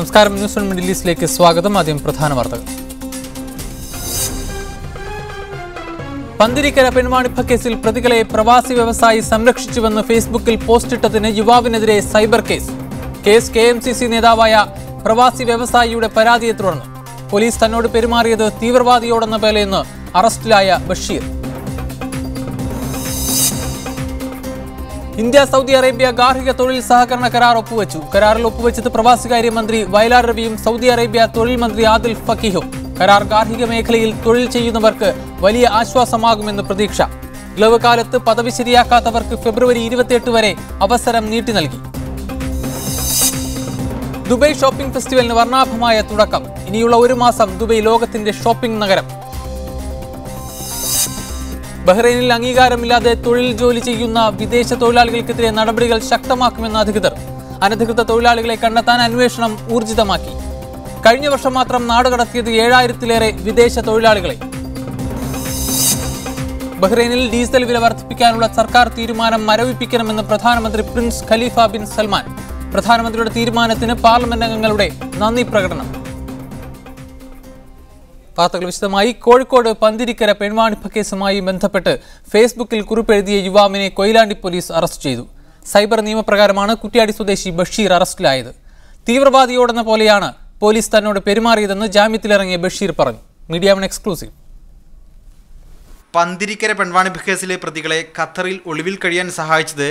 നമസ്കാരം. News one middle ഈസ്റ്റിലേക്ക് സ്വാഗതം. ആദ്യം പ്രധാന വാർത്തകൾ. പന്തിരിക്കര പെൺവാണിഭ കേസിൽ പ്രതികളെ പ്രവാസി വ്യവസായി സംരക്ഷിച്ചുവെന്ന് ഫേസ്ബുക്കിൽ പോസ്റ്റിട്ടതിന് യുവാവിനെതിരെ സൈബർ കേസ്. KMCC നേതാവായ പ്രവാസി വ്യവസായിയുടെ പരാതിയെ തുടർന്ന് പോലീസ് തന്നോട് പെരുമാറിയത് തീവ്രവാദിയോടെന്ന പേരെന്ന് അറസ്റ്റിലായ ബഷീർ. ഇന്ത്യ സൗദി അറേബ്യ ഗാർഹിക തൊഴിൽ സഹകരണ കരാർ ഒപ്പുവെച്ചു. കരാറിൽ ഒപ്പുവെച്ചത് പ്രവാസികാര്യ മന്ത്രി വയലാർ രവിയും സൗദി അറേബ്യ തൊഴിൽ മന്ത്രി ആദിൽ ഫക്കീഹും. കരാർ ഗാർഹിക മേഖലയിൽ തൊഴിൽ ചെയ്യുന്നവർക്ക് വലിയ ആശ്വാസമാകുമെന്ന് പ്രതീക്ഷ. ഇളവ് കാലത്ത് പദവി ശരിയാക്കാത്തവർക്ക് ഫെബ്രുവരി 28 വരെ അവസരം നീട്ടി നൽകി. ദുബായ് ഷോപ്പിംഗ് ഫെസ്റ്റിവലിന് വർണ്ണാഭമായ തുടക്കം. ഇനിയുള്ള ഒരു മാസം ദുബായ് ലോകത്തിന്റെ ഷോപ്പിംഗ് നഗരം. ബഹ്റൈനിൽ അംഗീകാരമില്ലാതെ തൊഴിൽ ജോലി ചെയ്യുന്ന വിദേശ തൊഴിലാളികൾക്കെതിരെ നടപടികൾ ശക്തമാക്കുമെന്ന് അധികൃതർ. അനധികൃത തൊഴിലാളികളെ കണ്ടെത്താൻ അന്വേഷണം ഊർജിതമാക്കി. കഴിഞ്ഞ വർഷം മാത്രം നാടുകടത്തിയത് 7000-ലേറെ വിദേശ തൊഴിലാളികളെ. ബഹ്റൈനിൽ ഡീസൽ വില വർദ്ധിപ്പിക്കാനുള്ള സർക്കാർ തീരുമാനം മരവിപ്പിക്കണമെന്ന് പ്രധാനമന്ത്രി പ്രിൻസ് ഖലീഫ ബിൻ സൽമാൻ. പ്രധാനമന്ത്രിയുടെ തീരുമാനത്തിന് പാർലമെന്റ് അംഗങ്ങളുടെ നന്ദി പ്രകടനം. വാർത്തകൾ വിശദമായി. കോഴിക്കോട് പന്തിരിക്കര പെൺവാണിഭ കേസുമായി ബന്ധപ്പെട്ട് ഫേസ്ബുക്കിൽ കുറിപ്പെഴുതിയ യുവാവിനെ കൊയിലാണ്ടി പോലീസ് അറസ്റ്റ് ചെയ്തു. സൈബർ നിയമപ്രകാരമാണ് കുറ്റ്യാടി സ്വദേശി ബഷീർ അറസ്റ്റിലായത്. തീവ്രവാദിയോടെന്ന പോലെയാണ് പോലീസ് തന്നോട് പെരുമാറിയതെന്ന് ജാമ്യത്തിലിറങ്ങിയ ബഷീർ പറഞ്ഞു. Media one exclusive. പന്തിരിക്കര പെൺവാണിഭ കേസിലെ പ്രതികളെ ഖത്തറിൽ ഒളിവിൽ കഴിയാൻ സഹായിച്ചത്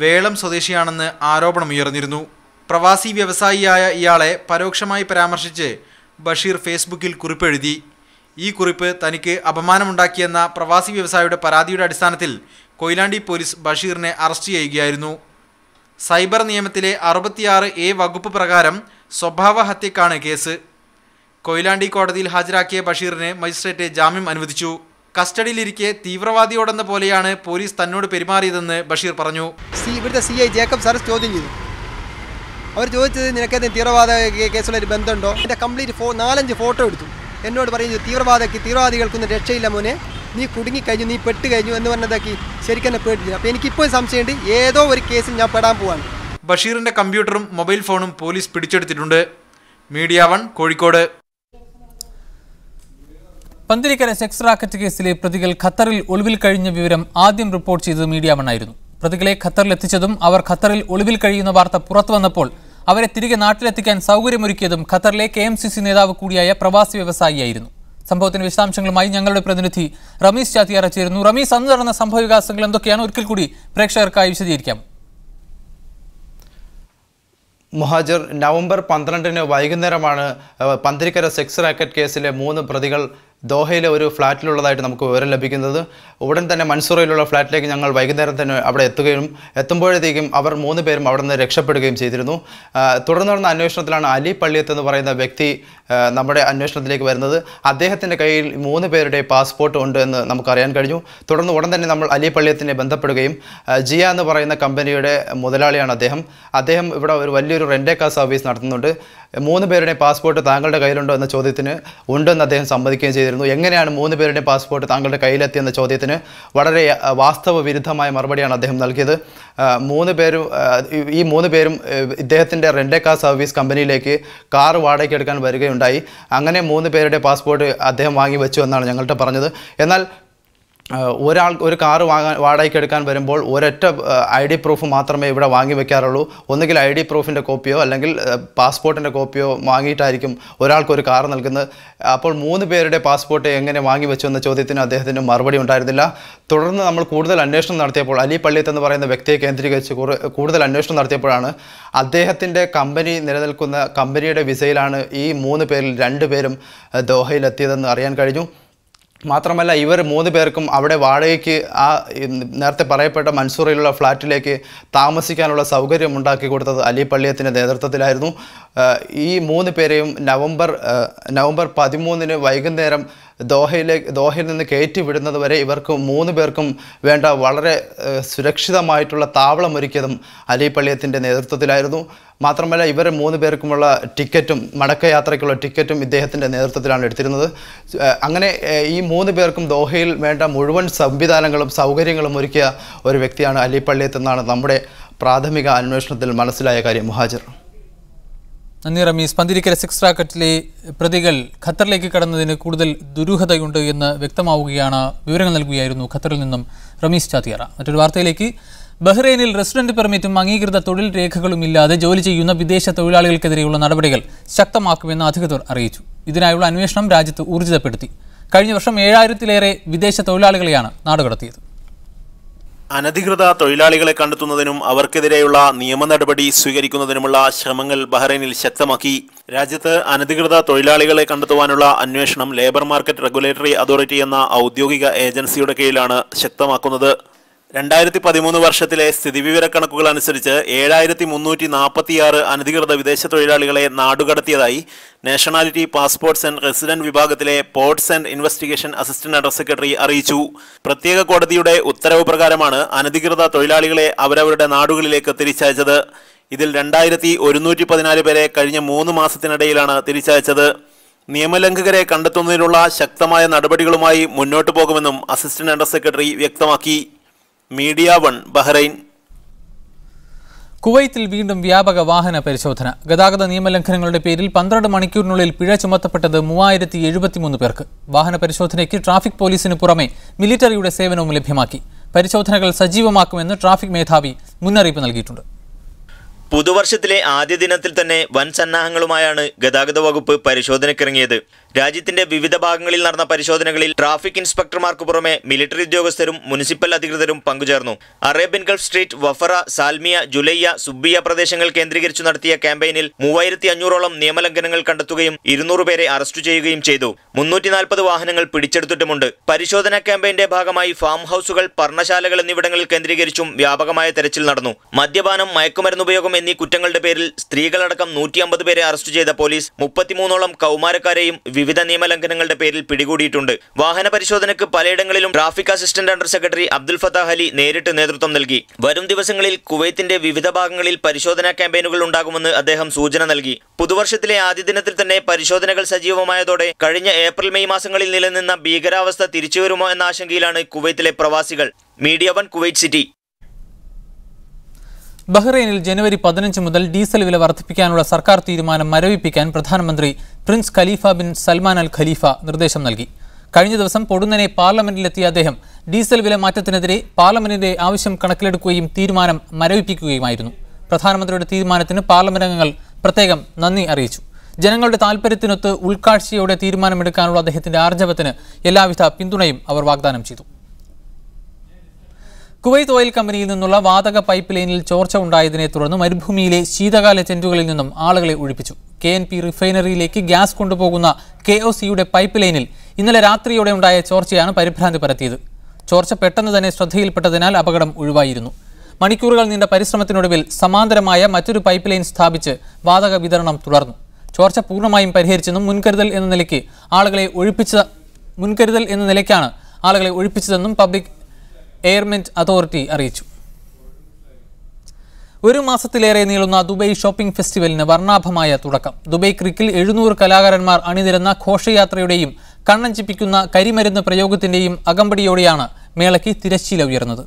വേളം സ്വദേശിയാണെന്ന് ആരോപണമുയർന്നിരുന്നു. പ്രവാസി വ്യവസായിയായ ഇയാളെ പരോക്ഷമായി പരാമർശിച്ച് ബഷീർ ഫേസ്ബുക്കിൽ കുറിപ്പെഴുതി. ഈ കുറിപ്പ് തനിക്ക് അപമാനമുണ്ടാക്കിയെന്ന പ്രവാസി വ്യവസായിയുടെ പരാതിയുടെ അടിസ്ഥാനത്തിൽ കൊയിലാണ്ടി പോലീസ് ബഷീറിനെ അറസ്റ്റ് ചെയ്യുകയായിരുന്നു. സൈബർ നിയമത്തിലെ 66A വകുപ്പ് പ്രകാരം സ്വഭാവ ഹത്യക്കാണ് കേസ്. കൊയിലാണ്ടി കോടതിയിൽ ഹാജരാക്കിയ ബഷീറിന് മജിസ്ട്രേറ്റ് ജാമ്യം അനുവദിച്ചു. കസ്റ്റഡിയിലിരിക്കെ തീവ്രവാദിയോടെന്ന പോലെയാണ് പോലീസ് തന്നോട് പെരുമാറിയതെന്ന് ബഷീർ പറഞ്ഞു. ഇവിടുത്തെ CI ജേക്കബ് സാർ ചോദ്യം ചെയ്തു. അവർ ചോദിച്ചത് നിനക്കത് തീവ്രവാദ കേസുള്ളൊരു ബന്ധമുണ്ടോ? എൻ്റെ കംപ്ലീറ്റ് 4-5 ഫോട്ടോ എടുത്തു. എന്നോട് പറയുന്നത് തീവ്രവാദികൾക്കൊന്നും രക്ഷയില്ല മോനെ, നീ കുടുങ്ങിക്കഴിഞ്ഞു, നീ പെട്ട് കഴിഞ്ഞു എന്ന് പറഞ്ഞതാക്കി ശരിക്കും എന്നെ പേടിച്ചില്ല. അപ്പോൾ എനിക്കിപ്പോൾ സംശയമുണ്ട് ഏതോ ഒരു കേസിൽ ഞാൻ പെടാൻ പോവാണ്. ബഷീറിൻ്റെ കമ്പ്യൂട്ടറും മൊബൈൽ ഫോണും പോലീസ് പിടിച്ചെടുത്തിട്ടുണ്ട്. Media one Kozhikode. Panthirikkara sex racket കേസിലെ പ്രതികൾ ഖത്തറിൽ ഒളിവിൽ കഴിഞ്ഞ വിവരം ആദ്യം റിപ്പോർട്ട് ചെയ്തത് മീഡിയ വൺ ആയിരുന്നു. പ്രതികളെ ഖത്തറിലെത്തിച്ചതും അവർ ഖത്തറിൽ ഒളിവിൽ കഴിയുന്ന വാർത്ത പുറത്തു വന്നപ്പോൾ അവരെ തിരികെ നാട്ടിലെത്തിക്കാൻ സൗകര്യമൊരുക്കിയതും ഖത്തറിലെ KMCC നേതാവ് കൂടിയായ പ്രവാസി വ്യവസായിയായിരുന്നു. സംഭവത്തിന്റെ വിശദാംശങ്ങളുമായി ഞങ്ങളുടെ പ്രതിനിധി റമീസ് ചാത്തിയാറ ചേരുന്നു. റമീസ്, അന്ന് നടന്ന സംഭവ വികാസങ്ങൾ എന്തൊക്കെയാണ് ഒരിക്കൽ കൂടി പ്രേക്ഷകർക്കായി വിശദീകരിക്കാം? മുഹാജിർ, നവംബർ 12 വൈകുന്നേരമാണ് പന്തിരിക്കര സെക്സ് റാക്കറ്റ് കേസിലെ 3 പ്രതികൾ ദോഹയിലെ ഒരു ഫ്ലാറ്റിലുള്ളതായിട്ട് നമുക്ക് വിവരം ലഭിക്കുന്നത്. ഉടൻ തന്നെ മൻസൂറയിലുള്ള ഫ്ലാറ്റിലേക്ക് ഞങ്ങൾ വൈകുന്നേരം തന്നെ അവിടെ എത്തുമ്പോഴത്തേക്കും അവർ 3 പേരും അവിടെ നിന്ന് രക്ഷപ്പെടുകയും ചെയ്തിരുന്നു. തുടർന്ന് നടന്ന അന്വേഷണത്തിലാണ് അലി പള്ളിയത്ത് എന്ന് പറയുന്ന വ്യക്തി നമ്മുടെ അന്വേഷണത്തിലേക്ക് വരുന്നത്. അദ്ദേഹത്തിൻ്റെ കയ്യിൽ 3 പേരുടെ പാസ്പോർട്ട് ഉണ്ട് എന്ന് നമുക്കറിയാൻ കഴിഞ്ഞു. തുടർന്ന് ഉടൻ തന്നെ നമ്മൾ അലി പള്ളിയത്തിനെ ബന്ധപ്പെടുകയും ജിയ എന്ന് പറയുന്ന കമ്പനിയുടെ മുതലാളിയാണ് അദ്ദേഹം ഇവിടെ ഒരു വലിയൊരു റെൻ്റേ കാർ സർവീസ് നടത്തുന്നുണ്ട്. 3 പേരുടെ പാസ്പോർട്ട് താങ്കളുടെ കയ്യിലുണ്ടോ എന്ന ചോദ്യത്തിന് ഉണ്ടെന്ന് അദ്ദേഹം സമ്മതിക്കുകയും ചെയ്തിരുന്നു. എങ്ങനെയാണ് 3 പേരുടെ പാസ്പോർട്ട് താങ്കളുടെ കയ്യിലെത്തിയെന്ന ചോദ്യത്തിന് വളരെ വാസ്തവ വിരുദ്ധമായ മറുപടിയാണ് അദ്ദേഹം നൽകിയത്. ഈ 3 പേരും ഇദ്ദേഹത്തിൻ്റെ റെൻ്റേ കാർ സർവീസ് കമ്പനിയിലേക്ക് കാർ വാടകയ്ക്ക് എടുക്കാൻ വരികയുണ്ടായി. അങ്ങനെ 3 പേരുടെ പാസ്പോർട്ട് അദ്ദേഹം വാങ്ങി വെച്ചു എന്നാണ് ഞങ്ങളുടെ പറഞ്ഞത്. എന്നാൽ ഒരു കാറ് വാടകയ്ക്ക് എടുക്കാൻ വരുമ്പോൾ ഒരൊറ്റ ID പ്രൂഫ് മാത്രമേ ഇവിടെ വാങ്ങി വെക്കാറുള്ളൂ. ഒന്നുകിൽ ID പ്രൂഫിൻ്റെ കോപ്പിയോ അല്ലെങ്കിൽ പാസ്പോർട്ടിൻ്റെ കോപ്പിയോ വാങ്ങിയിട്ടായിരിക്കും ഒരാൾക്കൊരു കാർ നൽകുന്നത്. അപ്പോൾ 3 പേരുടെ പാസ്പോർട്ട് എങ്ങനെ വാങ്ങി വെച്ചു എന്ന ചോദ്യത്തിന് അദ്ദേഹത്തിന് മറുപടി ഉണ്ടായിരുന്നില്ല. തുടർന്ന് നമ്മൾ കൂടുതൽ അന്വേഷണം നടത്തിയപ്പോൾ അലി പള്ളിയത്ത് എന്ന് പറയുന്ന വ്യക്തിയെ കേന്ദ്രീകരിച്ച് കൂടുതൽ അന്വേഷണം നടത്തിയപ്പോഴാണ് അദ്ദേഹത്തിൻ്റെ കമ്പനി നിലനിൽക്കുന്ന കമ്പനിയുടെ വിസയിലാണ് ഈ 3 പേരിൽ 2 പേരും ദോഹയിലെത്തിയതെന്ന് അറിയാൻ കഴിഞ്ഞു. മാത്രമല്ല ഇവർ 3 പേർക്കും അവിടെ വാടകയ്ക്ക് നേരത്തെ പറയപ്പെട്ട മൻസൂറിലുള്ള ഫ്ലാറ്റിലേക്ക് താമസിക്കാനുള്ള സൗകര്യം ഉണ്ടാക്കി കൊടുത്തത് അലി പള്ളിയത്തിൻ്റെ നേതൃത്വത്തിലായിരുന്നു. ഈ 3 പേരെയും നവംബർ 13 വൈകുന്നേരം ദോഹയിൽ നിന്ന് കയറ്റി വിടുന്നത് വരെ ഇവർക്ക് 3 പേർക്കും വേണ്ട വളരെ സുരക്ഷിതമായിട്ടുള്ള താവളമൊരുക്കിയതും അലി പള്ളിയത്തിൻ്റെ നേതൃത്വത്തിലായിരുന്നു. മാത്രമല്ല ഇവർ 3 പേർക്കുമുള്ള ടിക്കറ്റും മടക്കയാത്രയ്ക്കുള്ള ടിക്കറ്റും ഇദ്ദേഹത്തിൻ്റെ നേതൃത്വത്തിലാണ് എടുത്തിരുന്നത്. അങ്ങനെ ഈ 3 പേർക്കും ദോഹയിൽ വേണ്ട മുഴുവൻ സംവിധാനങ്ങളും സൗകര്യങ്ങളും ഒരുക്കിയ ഒരു വ്യക്തിയാണ് അലി പള്ളിയത്ത് എന്നാണ് നമ്മുടെ പ്രാഥമിക അന്വേഷണത്തിൽ മനസ്സിലായ കാര്യം. മുഹാജിർ. നന്ദി റമീസ്. പന്തിരിക്കര സെക്സ് റാക്കറ്റിലെ പ്രതികൾ ഖത്തറിലേക്ക് കടന്നതിന് കൂടുതൽ ദുരൂഹതയുണ്ട് എന്ന് വ്യക്തമാവുകയാണ്. വിവരങ്ങൾ നൽകുകയായിരുന്നു ഖത്തറിൽ നിന്നും റമീസ് ചാത്തിയാറ. മറ്റൊരു വാർത്തയിലേക്ക്. ബഹ്റൈനിൽ റെസിഡന്റ് പെർമിറ്റും അംഗീകൃത തൊഴിൽ രേഖകളും ഇല്ലാതെ ജോലി ചെയ്യുന്ന വിദേശ തൊഴിലാളികൾക്കെതിരെയുള്ള നടപടികൾ ശക്തമാക്കുമെന്ന് അധികൃതർ അറിയിച്ചു. ഇതിനായുള്ള അന്വേഷണം രാജ്യത്ത് ഊർജിതപ്പെടുത്തി. കഴിഞ്ഞ വർഷം 7000-ലേറെ വിദേശ തൊഴിലാളികളെയാണ് നാടുകടത്തിയത്. അനധികൃത തൊഴിലാളികളെ കണ്ടെത്തുന്നതിനും അവർക്കെതിരെയുള്ള നിയമ നടപടി സ്വീകരിക്കുന്നതിനുമുള്ള ശ്രമങ്ങൾ ബഹ്റൈനിൽ ശക്തമാക്കി. രാജ്യത്ത് അനധികൃത തൊഴിലാളികളെ കണ്ടെത്തുവാനുള്ള അന്വേഷണം ലേബർ മാർക്കറ്റ് റെഗുലേറ്ററി അതോറിറ്റി എന്ന ഔദ്യോഗിക ഏജൻസിയുടെ കീഴിലാണ് ശക്തമാക്കുന്നത്. 2013 വർഷത്തിലെ സ്ഥിതിവിവരക്കണക്കുകൾ അനുസരിച്ച് 7346 അനധികൃത വിദേശ തൊഴിലാളികളെ നാടുകടത്തിയതായി നാഷണാലിറ്റി, പാസ്പോർട്ട്സ് ആൻഡ് റെസിഡന്റ് വിഭാഗത്തിലെ ports and investigation assistant under secretary അറിയിച്ചു. പ്രത്യേക കോടതിയുടെ ഉത്തരവ് പ്രകാരമാണ് അനധികൃത തൊഴിലാളികളെ അവരവരുടെ നാടുകളിലേക്ക് തിരിച്ചയച്ചത്. ഇതിൽ 2114 പേരെ കഴിഞ്ഞ 3 മാസത്തിനിടയിലാണ് തിരിച്ചയച്ചത്. നിയമലംഘകരെ കണ്ടെത്തുന്നതിനുള്ള ശക്തമായ നടപടികളുമായി മുന്നോട്ടു പോകുമെന്നും അസിസ്റ്റന്റ് അണ്ടർ സെക്രട്ടറി വ്യക്തമാക്കി. Media 1 Bahrain. കുവൈത്തിൽ വീണ്ടും വ്യാപക വാഹന പരിശോധന. ഗതാഗത നിയമലംഘനങ്ങളുടെ പേരിൽ 12 മണിക്കൂറിനുള്ളിൽ പിഴ ചുമത്തപ്പെട്ടത് 3073 പേർക്ക്. വാഹന പരിശോധനയ്ക്ക് ട്രാഫിക് പോലീസിന് പുറമെ മിലിറ്ററിയുടെ സേവനവും ലഭ്യമാക്കി. പരിശോധനകൾ സജീവമാക്കുമെന്ന് ട്രാഫിക് മേധാവി മുന്നറിയിപ്പ് നൽകിയിട്ടുണ്ട്. പുതുവർഷത്തിലെ ആദ്യ ദിനത്തിൽ തന്നെ വൻ സന്നാഹങ്ങളുമായാണ് ഗതാഗത വകുപ്പ് പരിശോധനയ്ക്കിറങ്ങിയത്. രാജ്യത്തിന്റെ വിവിധ ഭാഗങ്ങളിൽ നടന്ന പരിശോധനകളിൽ ട്രാഫിക് ഇൻസ്പെക്ടർമാർക്ക് പുറമെ മിലിറ്ററി ഉദ്യോഗസ്ഥരും മുനിസിപ്പൽ അധികൃതരും പങ്കുചേർന്നു. അറേബ്യൻ ഗൾഫ് സ്ട്രീറ്റ്, വഫറ, സാൽമിയ, ജുലൈയ, സുബ്ബിയ പ്രദേശങ്ങൾ കേന്ദ്രീകരിച്ചു നടത്തിയ ക്യാമ്പയിനിൽ 3500ഓളം നിയമലംഘനങ്ങൾ കണ്ടെത്തുകയും 200 പേരെ അറസ്റ്റ് ചെയ്യുകയും ചെയ്തു. 340 വാഹനങ്ങൾ പിടിച്ചെടുത്തിട്ടുമുണ്ട്. പരിശോധനാ ക്യാമ്പയിന്റെ ഭാഗമായി ഫാം ഹൌസുകൾ, പർണശാലകൾ എന്നിവിടങ്ങളിൽ കേന്ദ്രീകരിച്ചും വ്യാപകമായ തെരച്ചിൽ നടന്നു. മദ്യപാനം, മയക്കുമരുന്ന് ഉപയോഗം എന്നീ കുറ്റങ്ങളുടെ പേരിൽ സ്ത്രീകളടക്കം 150 പേരെ അറസ്റ്റ് ചെയ്ത പോലീസ് 33ഓളം കൗമാരക്കാരെയും വിവിധ നിയമലംഘനങ്ങളുടെ പേരിൽ പിടികൂടിയിട്ടുണ്ട്. വാഹന പരിശോധനയ്ക്ക് പലയിടങ്ങളിലും traffic assistant under secretary Abdul Fattah Ali നേരിട്ട് നേതൃത്വം നൽകി. വരും ദിവസങ്ങളിൽ കുവൈത്തിന്റെ വിവിധ ഭാഗങ്ങളിൽ പരിശോധനാ ക്യാമ്പയിനുകൾ ഉണ്ടാകുമെന്ന് അദ്ദേഹം സൂചന നൽകി. പുതുവർഷത്തിലെ ആദ്യ ദിനത്തിൽ തന്നെ പരിശോധനകൾ സജീവമായതോടെ കഴിഞ്ഞ ഏപ്രിൽ മെയ് മാസങ്ങളിൽ നിലനിന്ന ഭീകരാവസ്ഥ തിരിച്ചുവരുമോ എന്ന ആശങ്കയിലാണ് കുവൈത്തിലെ പ്രവാസികൾ. Media 1 Kuwait city. ബഹ്റൈനിൽ ജനുവരി 15 മുതൽ ഡീസൽ വില വർദ്ധിപ്പിക്കാനുള്ള സർക്കാർ തീരുമാനം മരവിപ്പിക്കാൻ പ്രധാനമന്ത്രി prince Khalifa bin Salman Al Khalifa നിർദ്ദേശം നൽകി. കഴിഞ്ഞ ദിവസം പൊടുന്നനെ പാർലമെന്റിലെത്തിയ അദ്ദേഹം ഡീസൽ വില മാറ്റത്തിനെതിരെ പാർലമെന്റിന്റെ ആവശ്യം കണക്കിലെടുക്കുകയും തീരുമാനം മരവിപ്പിക്കുകയുമായിരുന്നു. പ്രധാനമന്ത്രിയുടെ തീരുമാനത്തിന് പാർലമെന്റ് അംഗങ്ങൾ പ്രത്യേകം നന്ദി അറിയിച്ചു. ജനങ്ങളുടെ താൽപര്യത്തിനൊത്ത് ഉൾക്കാഴ്ചയോടെ തീരുമാനമെടുക്കാനുള്ള അദ്ദേഹത്തിന്റെ ആർജവത്തിന് എല്ലാവിധ പിന്തുണയും അവർ വാഗ്ദാനം ചെയ്തു. കുവൈത്ത് ഓയിൽ കമ്പനിയിൽ നിന്നുള്ള വാതക പൈപ്പ് ലൈനിൽ ചോർച്ച ഉണ്ടായതിനെ തുടർന്ന് മരുഭൂമിയിലെ ശീതകാല ടെന്റുകളിൽ നിന്നും ആളുകളെ ഒഴിപ്പിച്ചു. KNP റിഫൈനറിയിലേക്ക് ഗ്യാസ് കൊണ്ടുപോകുന്ന KOCയുടെ പൈപ്പ് ലൈനിൽ ഇന്നലെ രാത്രിയോടെ ഉണ്ടായ ചോർച്ചയാണ് പരിഭ്രാന്തി പരത്തിയത്. ചോർച്ച പെട്ടെന്ന് തന്നെ ശ്രദ്ധയിൽപ്പെട്ടതിനാൽ അപകടം ഒഴിവായിരുന്നു. മണിക്കൂറുകൾ നീണ്ട പരിശ്രമത്തിനൊടുവിൽ സമാന്തരമായ മറ്റൊരു പൈപ്പ് ലൈൻ സ്ഥാപിച്ച് വാതക വിതരണം തുടർന്നു. ചോർച്ച പൂർണ്ണമായും പരിഹരിച്ചെന്നും മുൻകരുതൽ എന്ന നിലയ്ക്കാണ് ആളുകളെ ഒഴിപ്പിച്ചതെന്നും പബ്ലിക് എയർമെന്റ് അതോറിറ്റി അറിയിച്ചു. 1 മാസത്തിലേറെ നീളുന്ന ദുബൈ ഷോപ്പിംഗ് ഫെസ്റ്റിവലിന് വർണ്ണാഭമായ തുടക്കം. ദുബൈ ക്രീക്കിൽ 700 കലാകാരന്മാർ അണിനിരന്ന ഘോഷയാത്രയുടെയും കണ്ണഞ്ചിപ്പിക്കുന്ന കരിമരുന്ന് പ്രയോഗത്തിന്റെയും അകമ്പടിയോടെയാണ് മേളയ്ക്ക് തിരശ്ശീല ഉയർന്നത്.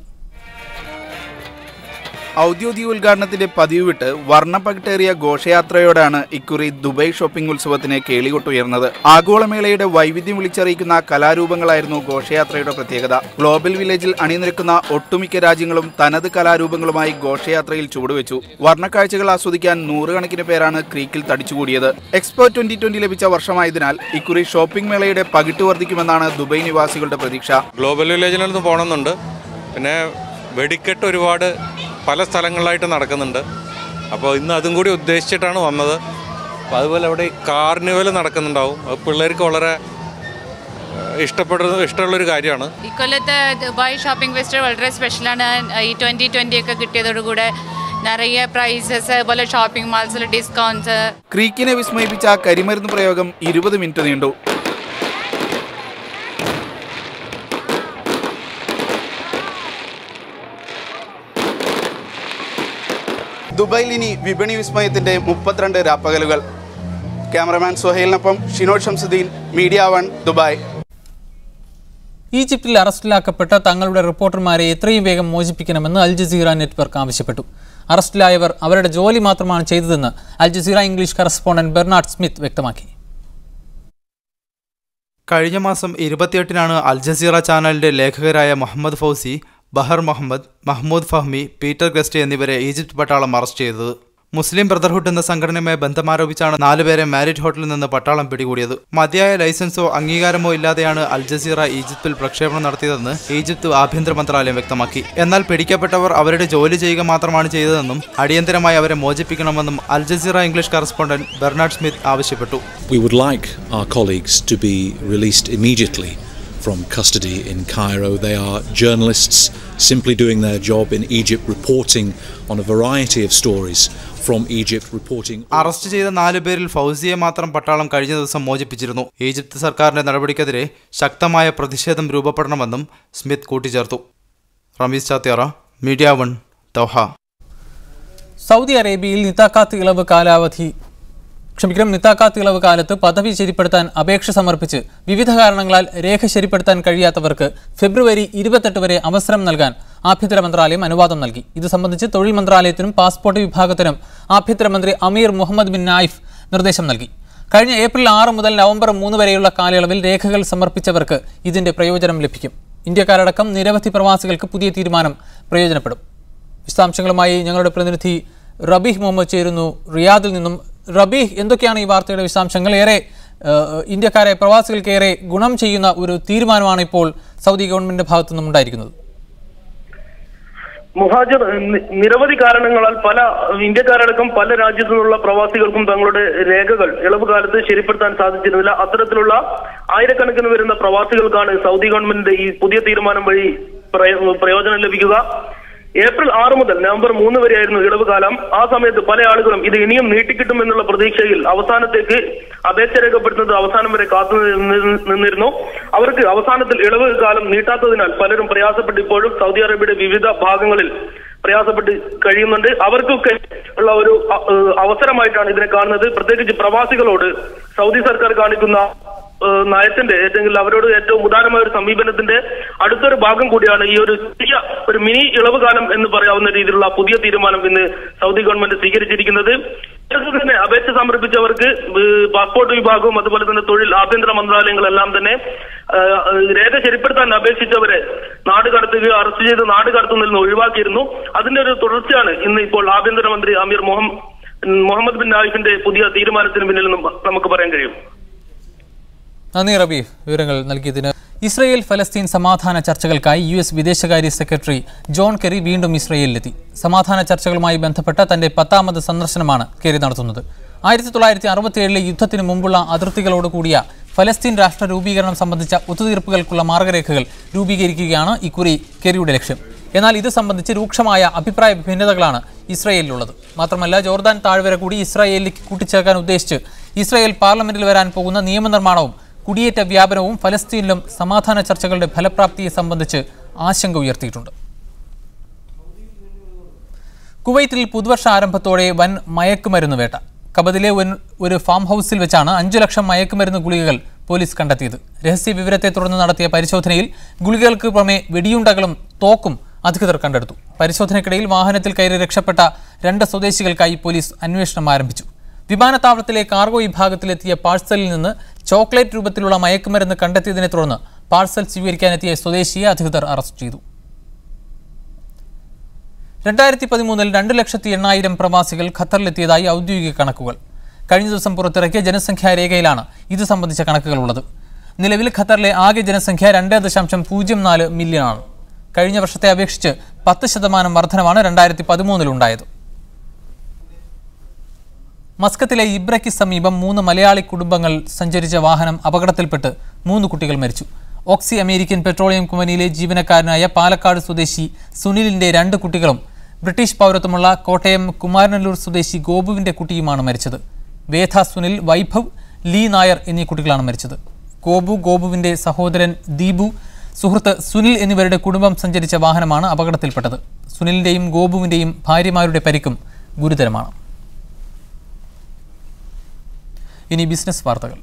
ഔദ്യോഗിക ഉദ്ഘാടനത്തിന്റെ പതിവ് വിട്ട് വർണ്ണപ്പകിട്ടേറിയ ഘോഷയാത്രയോടാണ് ഇക്കുറി ദുബൈ ഷോപ്പിംഗ് ഉത്സവത്തിന് കേളികൊട്ടുയർന്നത്. ആഗോളമേളയുടെ വൈവിധ്യം വിളിച്ചറിയിക്കുന്ന കലാരൂപങ്ങളായിരുന്നു ഘോഷയാത്രയുടെ പ്രത്യേകത. ഗ്ലോബൽ വില്ലേജിൽ അണിനിരക്കുന്ന ഒട്ടുമിക്ക രാജ്യങ്ങളും തനത് കലാരൂപങ്ങളുമായി ഘോഷയാത്രയിൽ ചുവടുവെച്ചു. വർണ്ണക്കാഴ്ചകൾ ആസ്വദിക്കാൻ 100 കണക്കിന് പേരാണ് ക്രീക്കിൽ തടിച്ചുകൂടിയത്. എക്സ്പോ 2020 ലഭിച്ച വർഷമായതിനാൽ ഇക്കുറി ഷോപ്പിംഗ് മേളയുടെ പകിട്ട് വർദ്ധിക്കുമെന്നാണ് ദുബൈ നിവാസികളുടെ പ്രതീക്ഷ. ഗ്ലോബൽ വില്ലേജിലൊന്ന് പോകണമെന്നുണ്ട്. പിന്നെ വെടിക്കെട്ട് ഒരുപാട് പല സ്ഥലങ്ങളിലായിട്ട് നടക്കുന്നുണ്ട്. അപ്പോൾ ഇന്ന് അതും കൂടി ഉദ്ദേശിച്ചിട്ടാണ് വന്നത്. അപ്പോൾ അതുപോലെ അവിടെ ഈ കാർണിവൽ നടക്കുന്നുണ്ടാവും. അത് പിള്ളേർക്ക് വളരെ ഇഷ്ടമുള്ളൊരു കാര്യമാണ്. ഇക്കൊല്ലത്തെ ദുബായ് ഷോപ്പിംഗ് ഫെസ്റ്റിവൽ വളരെ സ്പെഷ്യലാണ്. ഈ 2020 ഒക്കെ കിട്ടിയതോടുകൂടെ നിറയെ പ്രൈസസ്, അതുപോലെ ഷോപ്പിംഗ് മാൾസിൽ ഡിസ്കൗണ്ട്സ്. ക്രീക്കിനെ വിസ്മയിപ്പിച്ച കരിമരുന്ന് പ്രയോഗം 20 മിനിറ്റ് നീണ്ടു. ദുബൈയിൽ ഇനി വിപണി വിസ്മയത്തിന്റെ 32 രാപ്പകലുകൾ. ക്യാമറമാൻ സുഹൈലിനൊപ്പം ഷിനോഡ് ഷംസുദ്ദീൻ, മീഡിയ 1 ദുബായ്. ഈജിപ്തിൽ അറസ്റ്റിലാക്കപ്പെട്ട തങ്ങളുടെ റിപ്പോർട്ടർമാരെ എത്രയും വേഗം മോചിപ്പിക്കണമെന്ന് അൽ ജസീറ നെറ്റ്വർക്ക് ആവശ്യപ്പെട്ടു. അറസ്റ്റിലായവർ അവരുടെ ജോലി മാത്രമാണ് ചെയ്തതെന്ന് Al Jazeera English correspondent Bernard Smith വ്യക്തമാക്കി. കഴിഞ്ഞ മാസം 28-നാണ് അൽ ജസീറ ചാനലിന്റെ ലേഖകരായ Mohamed Fawzy, Baher Mohamed, Mahmoud Fahmy, Peter Greste എന്നിവരെ ഈജിപ്ത് പട്ടാളം അറസ്റ്റ് ചെയ്തത്. മുസ്ലിം ബ്രദർഹുഡ് എന്ന സംഘടനയുമായി ബന്ധമാരോപിച്ചാണ് 4 പേരെ മാരിറ്റ് ഹോട്ടലിൽ നിന്ന് പട്ടാളം പിടികൂടിയത്. മതിയായ ലൈസൻസോ അംഗീകാരമോ ഇല്ലാതെയാണ് അൽ ജസീറ ഈജിപ്തിൽ പ്രക്ഷേപണം നടത്തിയതെന്ന് ഈജിപ്ത് ആഭ്യന്തര മന്ത്രാലയം വ്യക്തമാക്കി. എന്നാൽ പിടിക്കപ്പെട്ടവർ അവരുടെ ജോലി ചെയ്യുക മാത്രമാണ് ചെയ്തതെന്നും അടിയന്തരമായി അവരെ മോചിപ്പിക്കണമെന്നും Al Jazeera English correspondent Bernard Smith ആവശ്യപ്പെട്ടു. We would like our colleagues to be released immediately from custody in Cairo. They are journalists simply doing their job in Egypt, reporting on a variety of stories from Egypt, reporting. Arrest ചെയ്ത 4 പേരിൽ ഫൗസിയെ മാത്രം പട്ടാളം കഴിഞ്ഞ ദിവസം മോചിപ്പിച്ചിരുന്നു. Egypt സർക്കാരിന്റെ നടപടിക്കെതിരെ ശക്തമായ പ്രതിഷേധം രൂപപ്പെടണമെന്നും സ്മിത്ത് കൂട്ടിച്ചേർത്തു. Rameez Chathiyara, media 1, Doha. Saudi അറേബ്യയിൽ നിതാഖാത്ത് ഇളവ് കാലത്ത് പദവി ശരിപ്പെടുത്താൻ അപേക്ഷ സമർപ്പിച്ച് വിവിധ കാരണങ്ങളാൽ രേഖ ശരിപ്പെടുത്താൻ കഴിയാത്തവർക്ക് ഫെബ്രുവരി 28 വരെ അവസരം നൽകാൻ ആഭ്യന്തര മന്ത്രാലയം അനുവാദം നൽകി. ഇത് സംബന്ധിച്ച് തൊഴിൽ മന്ത്രാലയത്തിനും പാസ്പോർട്ട് വിഭാഗത്തിനും ആഭ്യന്തരമന്ത്രി അമീർ മുഹമ്മദ് ബിൻ നായിഫ് നിർദ്ദേശം നൽകി. കഴിഞ്ഞ ഏപ്രിൽ 6 മുതൽ നവംബർ 3 വരെയുള്ള കാലയളവിൽ രേഖകൾ സമർപ്പിച്ചവർക്ക് ഇതിന്റെ പ്രയോജനം ലഭിക്കും. ഇന്ത്യക്കാരടക്കം നിരവധി പ്രവാസികൾക്ക് പുതിയ തീരുമാനം പ്രയോജനപ്പെടും. വിശദാംശങ്ങളുമായി ഞങ്ങളുടെ പ്രതിനിധി റബീഹ് മുഹമ്മദ് ചേരുന്നു റിയാദിൽ നിന്നും. റബീഹ്, എന്തൊക്കെയാണ് ഈ വാർത്തയുടെ വിശദാംശങ്ങൾ? ഏറെ ഇന്ത്യക്കാരെ പ്രവാസികൾക്കേറെ ഗുണം ചെയ്യുന്ന ഒരു തീരുമാനമാണ് ഇപ്പോൾ സൗദി ഗവൺമെന്റിന്റെ ഭാഗത്തു നിന്നും ഉണ്ടായിരിക്കുന്നത്. മുഹാജിർ, നിരവധി കാരണങ്ങളാൽ പല ഇന്ത്യക്കാരടക്കം പല രാജ്യത്തു നിന്നുള്ള പ്രവാസികൾക്കും തങ്ങളുടെ രേഖകൾ ഇളവ് കാലത്ത് ശരിപ്പെടുത്താൻ സാധിച്ചിരുന്നില്ല. അത്തരത്തിലുള്ള ആയിരക്കണക്കിന് വരുന്ന പ്രവാസികൾക്കാണ് സൗദി ഗവൺമെന്റിന്റെ ഈ പുതിയ തീരുമാനം വഴി പ്രയോജനം ലഭിക്കുക. ഏപ്രിൽ 6 മുതൽ നവംബർ 3 വരെയായിരുന്നു ഇളവ് കാലം. ആ സമയത്ത് പല ആളുകളും ഇത് ഇനിയും നീട്ടിക്കിട്ടും എന്നുള്ള പ്രതീക്ഷയിൽ അവസാനത്തേക്ക് അപേക്ഷ രേഖപ്പെടുത്തുന്നത് അവസാനം വരെ കാത്തു നിന്നിരുന്നു. അവർക്ക് അവസാനത്തിൽ ഇളവ് കാലം നീട്ടാത്തതിനാൽ പലരും പ്രയാസപ്പെട്ട് ഇപ്പോഴും സൗദി അറേബ്യയുടെ വിവിധ ഭാഗങ്ങളിൽ പ്രയാസപ്പെട്ട് കഴിയുന്നുണ്ട്. അവർക്കൊക്കെ ഉള്ള ഒരു അവസരമായിട്ടാണ് ഇതിനെ കാണുന്നത്. പ്രത്യേകിച്ച് പ്രവാസികളോട് സൗദി സർക്കാർ കാണിക്കുന്ന നയത്തിന്റെ അല്ലെങ്കിൽ അവരോട് ഏറ്റവും ഉദാരമായ ഒരു സമീപനത്തിന്റെ അടുത്തൊരു ഭാഗം കൂടിയാണ് ഈ ഒരു മിനി ഇളവ് കാലം എന്ന് പറയാവുന്ന രീതിയിലുള്ള പുതിയ തീരുമാനം ഇന്ന് സൗദി ഗവൺമെന്റ് സ്വീകരിച്ചിരിക്കുന്നത്. തന്നെ അപേക്ഷ സമർപ്പിച്ചവർക്ക് പാസ്പോർട്ട് വിഭാഗവും അതുപോലെ തന്നെ തൊഴിൽ ആഭ്യന്തര മന്ത്രാലയങ്ങളെല്ലാം തന്നെ രേഖ ശരിപ്പെടുത്താൻ അപേക്ഷിച്ചവരെ നാട് കടത്തുകയോ അറസ്റ്റ് ചെയ്ത് നാട് കടത്തുന്നതിൽ നിന്ന് ഒഴിവാക്കിയിരുന്നു. അതിന്റെ ഒരു തുടർച്ചയാണ് ഇന്ന് ഇപ്പോൾ ആഭ്യന്തരമന്ത്രി അമീർ മുഹമ്മദ് ബിൻ നായിഫിന്റെ പുതിയ തീരുമാനത്തിന് പിന്നിൽ നമുക്ക് പറയാൻ കഴിയും. നന്ദി റബീ, വിവരങ്ങൾ നൽകിയതിന്. ഇസ്രയേൽ ഫലസ്തീൻ സമാധാന ചർച്ചകൾക്കായി US വിദേശകാര്യ സെക്രട്ടറി ജോൺ കെറി വീണ്ടും ഇസ്രയേലിലെത്തി. സമാധാന ചർച്ചകളുമായി ബന്ധപ്പെട്ട തന്റെ 10ാമത് സന്ദർശനമാണ് കെറി നടത്തുന്നത്. 1967 യുദ്ധത്തിന് മുമ്പുള്ള അതിർത്തികളോട് കൂടിയ ഫലസ്തീൻ രാഷ്ട്ര രൂപീകരണം സംബന്ധിച്ച ഒത്തുതീർപ്പുകൾക്കുള്ള മാർഗരേഖകൾ രൂപീകരിക്കുകയാണ് ഇക്കുറി കെറിയുടെ ലക്ഷ്യം. എന്നാൽ ഇത് സംബന്ധിച്ച് രൂക്ഷമായ അഭിപ്രായ ഭിന്നതകളാണ് ഇസ്രയേലിലുള്ളത്. മാത്രമല്ല, ജോർദാൻ താഴ്വര കൂടി ഇസ്രായേലിലേക്ക് കൂട്ടിച്ചേർക്കാൻ ഉദ്ദേശിച്ച് ഇസ്രായേൽ പാർലമെന്റിൽ വരാൻ പോകുന്ന നിയമനിർമ്മാണവും കുടിയേറ്റ വ്യാപനവും ഫലസ്തീനിലും സമാധാന ചർച്ചകളുടെ ഫലപ്രാപ്തിയെ സംബന്ധിച്ച് ആശങ്ക ഉയർത്തിയിട്ടുണ്ട്. കുവൈത്തിൽ പുതുവർഷ ആരംഭത്തോടെ വൻ മയക്കുമരുന്ന് വേട്ട. കബദിലെ ഒരു ഫാം ഹൗസിൽ വെച്ചാണ് 5 ലക്ഷം മയക്കുമരുന്ന് ഗുളികകൾ പോലീസ് കണ്ടെത്തിയത്. രഹസ്യ വിവരത്തെ തുടർന്ന് നടത്തിയ പരിശോധനയിൽ ഗുളികകൾക്ക് പുറമെ വെടിയുണ്ടകളും തോക്കും അധികൃതർ കണ്ടെടുത്തു. പരിശോധനയ്ക്കിടയിൽ വാഹനത്തിൽ കയറി രക്ഷപ്പെട്ട 2 സ്വദേശികൾക്കായി പോലീസ് അന്വേഷണം ആരംഭിച്ചു. വിമാനത്താവളത്തിലെ കാർഗോ വിഭാഗത്തിലെത്തിയ പാഴ്സലിൽ നിന്ന് ചോക്ലേറ്റ് രൂപത്തിലുള്ള മയക്കുമരുന്ന് കണ്ടെത്തിയതിനെ തുടർന്ന് പാഴ്സൽ സ്വീകരിക്കാനെത്തിയ സ്വദേശിയെ അധികൃതർ അറസ്റ്റ് ചെയ്തു. 2013 2,80,000 പ്രവാസികൾ ഖത്തറിലെത്തിയതായി ഔദ്യോഗിക കണക്കുകൾ. കഴിഞ്ഞ ദിവസം പുറത്തിറക്കിയ ജനസംഖ്യാ രേഖയിലാണ് ഇത് സംബന്ധിച്ച കണക്കുകളുള്ളത്. നിലവിൽ ഖത്തറിലെ ആകെ ജനസംഖ്യ 2.04 മില്യണാണ്. കഴിഞ്ഞ വർഷത്തെ അപേക്ഷിച്ച് 10% വർധനവാണ് 2013 ഉണ്ടായത്. മസ്കത്തിലെ ഇബ്രയ്ക്ക് സമീപം 3 മലയാളി കുടുംബങ്ങൾ സഞ്ചരിച്ച വാഹനം അപകടത്തിൽപ്പെട്ട് 3 കുട്ടികൾ മരിച്ചു. ഓക്സി അമേരിക്കൻ പെട്രോളിയം കമ്പനിയിലെ ജീവനക്കാരനായ പാലക്കാട് സ്വദേശി സുനിലിന്റെ 2 കുട്ടികളും ബ്രിട്ടീഷ് പൗരത്വമുള്ള കോട്ടയം കുമാരനല്ലൂർ സ്വദേശി ഗോപുവിന്റെ കുട്ടിയുമാണ് മരിച്ചത്. വേദ, സുനിൽ, വൈഭവ്, ലീ നായർ എന്നീ കുട്ടികളാണ് മരിച്ചത്. ഗോപുവിന്റെ സഹോദരൻ ദീപു, സുഹൃത്ത് സുനിൽ എന്നിവരുടെ കുടുംബം സഞ്ചരിച്ച വാഹനമാണ് അപകടത്തിൽപ്പെട്ടത്. സുനിലിന്റെയും ഗോപുവിന്റെയും ഭാര്യമാരുടെ പരിക്കും ഗുരുതരമാണ്. ഇനി ബിസിനസ് വാർത്തകൾ.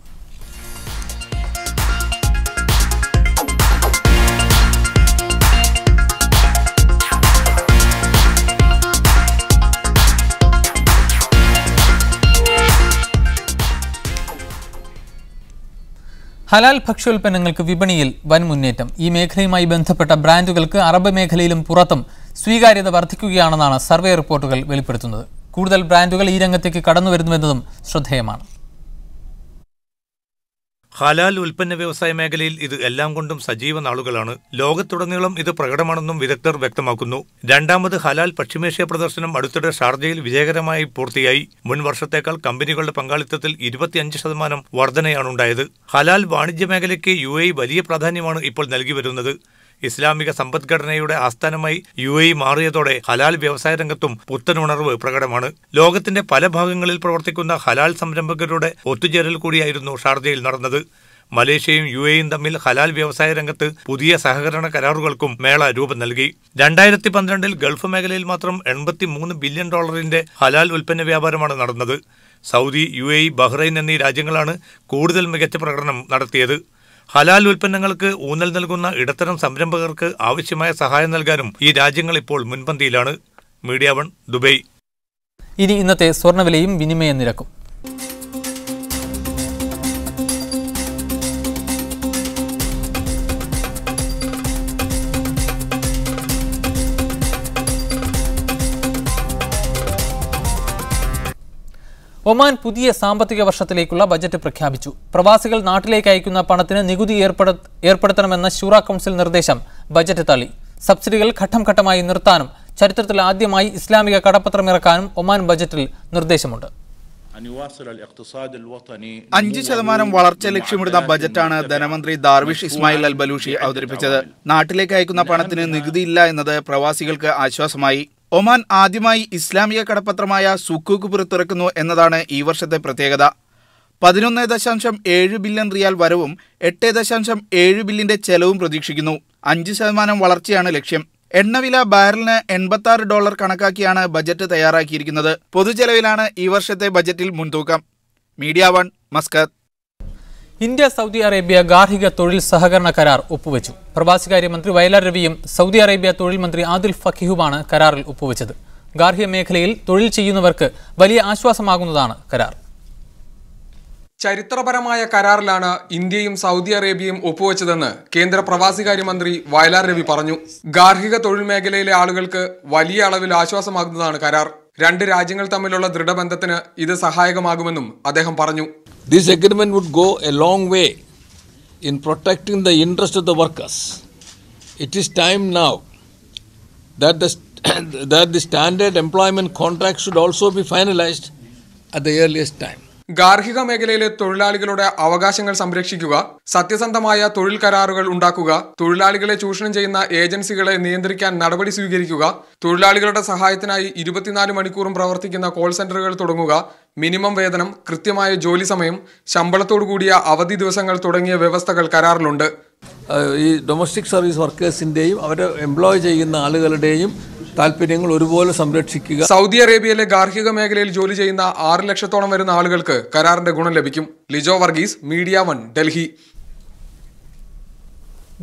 ഹലാൽ ഭക്ഷ്യോൽപ്പന്നങ്ങൾക്ക് വിപണിയിൽ വൻ മുന്നേറ്റം. ഈ മേഖലയുമായി ബന്ധപ്പെട്ട ബ്രാൻഡുകൾക്ക് അറബ് മേഖലയിലും പുറത്തും സ്വീകാര്യത വർദ്ധിക്കുകയാണെന്നാണ് സർവേ റിപ്പോർട്ടുകൾ വെളിപ്പെടുത്തുന്നത്. കൂടുതൽ ബ്രാൻഡുകൾ ഈ രംഗത്തേക്ക് കടന്നുവരുന്നുവെന്നതും ശ്രദ്ധേയമാണ്. ഹലാൽ ഉൽപ്പന്ന വ്യവസായ മേഖലയിൽ ഇത് എല്ലാം കൊണ്ടും സജീവ നാളുകളാണ്. ലോകത്തുടനീളം ഇത് പ്രകടമാണെന്നും വിദഗ്ധർ വ്യക്തമാക്കുന്നു. രണ്ടാമത് ഹലാൽ പശ്ചിമേഷ്യ പ്രദർശനം അടുത്തിടെ ഷാർജയിൽ വിജയകരമായി പൂർത്തിയായി. മുൻ വർഷത്തേക്കാൾ കമ്പനികളുടെ പങ്കാളിത്തത്തിൽ 25% വർധനയാണുണ്ടായത്. ഹലാൽ വാണിജ്യ മേഖലയ്ക്ക് UAE വലിയ പ്രാധാന്യമാണ് ഇപ്പോൾ നൽകി വരുന്നത്. ഇസ്ലാമിക സമ്പദ്ഘടനയുടെ ആസ്ഥാനമായി UAE മാറിയതോടെ ഹലാൽ വ്യവസായ രംഗത്തും പുത്തനുണർവ് പ്രകടമാണ്. ലോകത്തിന്റെ പല ഭാഗങ്ങളിൽ പ്രവർത്തിക്കുന്ന ഹലാൽ സംരംഭകരുടെ ഒത്തുചേരൽ കൂടിയായിരുന്നു ഷാർജയിൽ നടന്നത്. മലേഷ്യയും UAEയും തമ്മിൽ ഹലാൽ വ്യവസായ രംഗത്ത് പുതിയ സഹകരണ കരാറുകൾക്കും മേള രൂപം നൽകി. 2012 ഗൾഫ് മേഖലയിൽ മാത്രം $83 ബില്യൺ ഹലാൽ ഉൽപ്പന്ന വ്യാപാരമാണ് നടന്നത്. സൗദി, UAE, ബഹ്റൈൻ എന്നീ രാജ്യങ്ങളാണ് കൂടുതൽ മികച്ച പ്രകടനം നടത്തിയത്. ഹലാൽ ഉൽപ്പന്നങ്ങൾക്ക് ഊന്നൽ നൽകുന്ന ഇടത്തരം സംരംഭകർക്ക് ആവശ്യമായ സഹായം നൽകാനും ഈ രാജ്യങ്ങൾ ഇപ്പോൾ മുൻപന്തിയിലാണ്. Media 1 Dubai. ഇനി ഇന്നത്തെ സ്വർണ്ണവിലയും വിനിമയ നിരക്കും. ഒമാൻ പുതിയ സാമ്പത്തിക വർഷത്തിലേക്കുള്ള ബജറ്റ് പ്രഖ്യാപിച്ചു. പ്രവാസികൾ നാട്ടിലേക്ക് അയക്കുന്ന പണത്തിന് നികുതി ഏർപ്പെടുത്തണമെന്ന ശൂറ കൗൺസിൽ നിർദ്ദേശം ബജറ്റ് തള്ളി. സബ്സിഡികൾ ഘട്ടം ഘട്ടമായി നിർത്താനും ചരിത്രത്തിൽ ആദ്യമായി ഇസ്ലാമിക കടപ്പത്രം ഇറക്കാനും ഒമാൻ ബജറ്റിൽ നിർദ്ദേശമുണ്ട്. 5% വളർച്ച ലക്ഷ്യമിടുന്ന ബജറ്റാണ് ധനമന്ത്രി ദാർവിഷ് ഇസ്മായിൽ അൽ ബലൂഷി അവതരിപ്പിച്ചത്. നാട്ടിലേക്ക് അയക്കുന്ന പണത്തിന് നികുതിയില്ല എന്നത് പ്രവാസികൾക്ക് ആശ്വാസമായി. ഒമാൻ ആദ്യമായി ഇസ്ലാമിക കടപ്പത്രമായ സുക്കൂക്ക് പുറത്തിറക്കുന്നു എന്നതാണ് ഈ വർഷത്തെ പ്രത്യേകത. 11.7 ബില്യൺ റിയാൽ വരവും 8.7 ബില്യന്റെ ചെലവും പ്രതീക്ഷിക്കുന്നു. 5% വളർച്ചയാണ് ലക്ഷ്യം. എണ്ണവില ബാരലിന് $86 കണക്കാക്കിയാണ് ബജറ്റ് തയ്യാറാക്കിയിരിക്കുന്നത്. പൊതുചെലവിലാണ് ഈ വർഷത്തെ ബജറ്റിൽ മുൻതൂക്കം. Media 1 Muscat. India Saudi Arabia ഗാർഹിക തൊഴിൽ സഹകരണ കരാർ ഒപ്പുവെച്ചു. പ്രവാസികാര്യമന്ത്രി വയലാർ രവിയും സൗദി അറേബ്യ തൊഴിൽ മന്ത്രി ആദിൽ ഫക്കീഹുമാണ് കരാറിൽ ഒപ്പുവെച്ചത്. ഗാർഹിക മേഖലയിൽ തൊഴിൽ ചെയ്യുന്നവർക്ക് വലിയ ആശ്വാസമാകുന്നതാണ് കരാർ. ചരിത്രപരമായ കരാറിലാണ് ഇന്ത്യയും സൗദി അറേബ്യയും ഒപ്പുവെച്ചതെന്ന് കേന്ദ്ര പ്രവാസികാര്യമന്ത്രി വയലാർ രവി പറഞ്ഞു. ഗാർഹിക തൊഴിൽ മേഖലയിലെ ആളുകൾക്ക് വലിയ അളവിൽ ആശ്വാസമാകുന്നതാണ് കരാർ. രണ്ട് രാജ്യങ്ങൾ തമ്മിലുള്ള ദൃഢബന്ധത്തിന് ഇത് സഹായകമാകുമെന്നും അദ്ദേഹം പറഞ്ഞു. This agreement would go a long way in protecting the interest of the workers. It is time now that the standard employment contract should also be finalized at the earliest time. ഗാർഹിക മേഖലയിലെ തൊഴിലാളികളുടെ അവകാശങ്ങൾ സംരക്ഷിക്കുക, സത്യസന്ധമായ തൊഴിൽ കരാറുകൾ ഉണ്ടാക്കുക, തൊഴിലാളികളെ ചൂഷണം ചെയ്യുന്ന ഏജൻസികളെ നിയന്ത്രിക്കാൻ നടപടി സ്വീകരിക്കുക, തൊഴിലാളികളുടെ സഹായത്തിനായി 24 മണിക്കൂറും പ്രവർത്തിക്കുന്ന കോൾ സെന്ററുകൾ തുടങ്ങുക, മിനിമം വേതനം, കൃത്യമായ ജോലി സമയം, ശമ്പളത്തോടു കൂടിയ അവധി ദിവസങ്ങൾ തുടങ്ങിയ വ്യവസ്ഥകൾ കരാറിലുണ്ട്. ഈ ഡൊമസ്റ്റിക് സർവീസ് വർക്കേഴ്സിന്റെയും അവരെ എംപ്ലോയ് ചെയ്യുന്ന ആളുകളുടെയും താല്പര്യങ്ങൾ ഒരുപോലെ സംരക്ഷിക്കുക. സൗദി അറേബ്യയിലെ ഗാർഹിക മേഖലയിൽ ജോലി ചെയ്യുന്ന 6 ലക്ഷത്തോളം വരുന്ന ആളുകൾക്ക് കരാറിന്റെ ഗുണം ലഭിക്കും. ലിജോ വർഗീസ്, മീഡിയ 1, ഡൽഹി.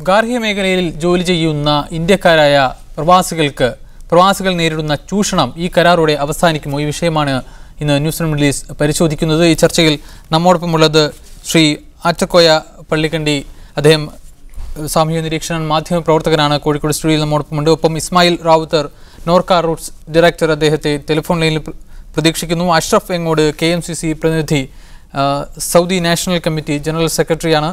ഗാർഹിക മേഖലയിൽ ജോലി ചെയ്യുന്ന ഇന്ത്യക്കാരായ പ്രവാസികൾ നേരിടുന്ന ചൂഷണം ഈ കരാറോടെ അവസാനിക്കുമോ? ഈ വിഷയമാണ് ഇന്ന് ന്യൂസ് മിഡിൽ ഈസ്റ്റ് പരിശോധിക്കുന്നത്. ഈ ചർച്ചയിൽ നമ്മോടൊപ്പമുള്ളത് ശ്രീ ആറ്റക്കോയ പള്ളിക്കണ്ടി. അദ്ദേഹം സാമൂഹ്യ നിരീക്ഷകൻ, മാധ്യമ പ്രവർത്തകനാണ്. കോഴിക്കോട് സ്റ്റുഡിയോയിൽ നമ്മോടൊപ്പമുണ്ട്. ഒപ്പം ഇസ്മായിൽ റാവുത്തർ, നോർക്ക റൂട്ട്സ് ഡയറക്ടർ, അദ്ദേഹത്തെ ടെലിഫോൺ ലൈനിൽ പ്രതീക്ഷിക്കുന്നു. അഷ്റഫ് എങ്ങോട്, KMCC പ്രതിനിധി, സൗദി നാഷണൽ കമ്മിറ്റി ജനറൽ സെക്രട്ടറിയാണ്.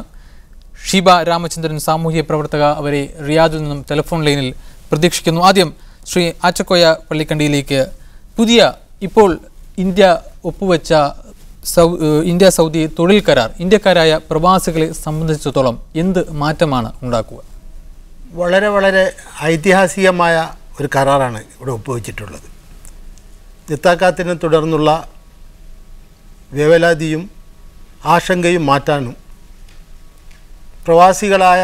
ഷീബ രാമചന്ദ്രൻ, സാമൂഹ്യ പ്രവർത്തക, അവരെ റിയാദിൽ നിന്നും ടെലിഫോൺ ലൈനിൽ പ്രതീക്ഷിക്കുന്നു. ആദ്യം ശ്രീ ആറ്റക്കോയ പള്ളിക്കണ്ടിയിലേക്ക്. ഇപ്പോൾ ഇന്ത്യ ഒപ്പുവെച്ച ഇന്ത്യ സൗദി തൊഴിൽ കരാർ ഇന്ത്യക്കാരായ പ്രവാസികളെ സംബന്ധിച്ചിടത്തോളം എന്ത് മാറ്റമാണ് ഉണ്ടാക്കുക? വളരെ വളരെ ഐതിഹാസികമായ ഒരു കരാറാണ് ഇവിടെ ഒപ്പുവെച്ചിട്ടുള്ളത്. യുദ്ധാഘാതത്തിനെ തുടർന്നുള്ള വേവലാതിയും ആശങ്കയും മാറ്റാനും പ്രവാസികളായ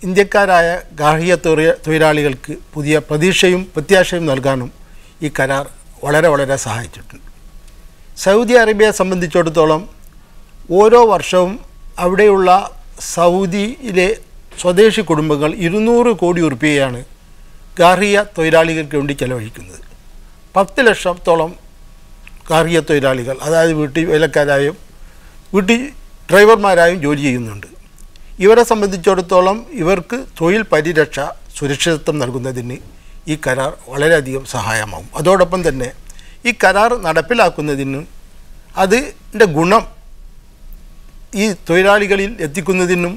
ഇന്ത്യക്കാരായ ഗാർഹിക തൊഴിലാളികൾക്ക് പുതിയ പ്രതീക്ഷയും പ്രത്യാശയും നൽകാനും ഈ കരാർ വളരെ വളരെ സഹായിച്ചിട്ടുണ്ട്. സൗദി അറേബ്യയെ സംബന്ധിച്ചിടത്തോളം ഓരോ വർഷവും അവിടെയുള്ള സൗദിയിലെ സ്വദേശി കുടുംബങ്ങൾ 200 കോടി രൂപയാണ് ഗാർഹിക തൊഴിലാളികൾക്ക് വേണ്ടി ചെലവഴിക്കുന്നത്. 10 ലക്ഷത്തോളം ഗാർഹിക തൊഴിലാളികൾ, അതായത് വീട്ടിൽ വേലക്കാരായും വീട്ടിൽ ഡ്രൈവർമാരായും ജോലി ചെയ്യുന്നുണ്ട്. ഇവരെ സംബന്ധിച്ചിടത്തോളം ഇവർക്ക് തൊഴിൽ പരിരക്ഷ സുരക്ഷിതത്വം നൽകുന്നതിന് ഈ കരാർ വളരെയധികം സഹായമാകും. അതോടൊപ്പം തന്നെ ഈ കരാർ നടപ്പിലാക്കുന്നതിന് അതിൻ്റെ ഗുണം ഈ തൊഴിലാളികളിൽ എത്തിക്കുന്നതിനും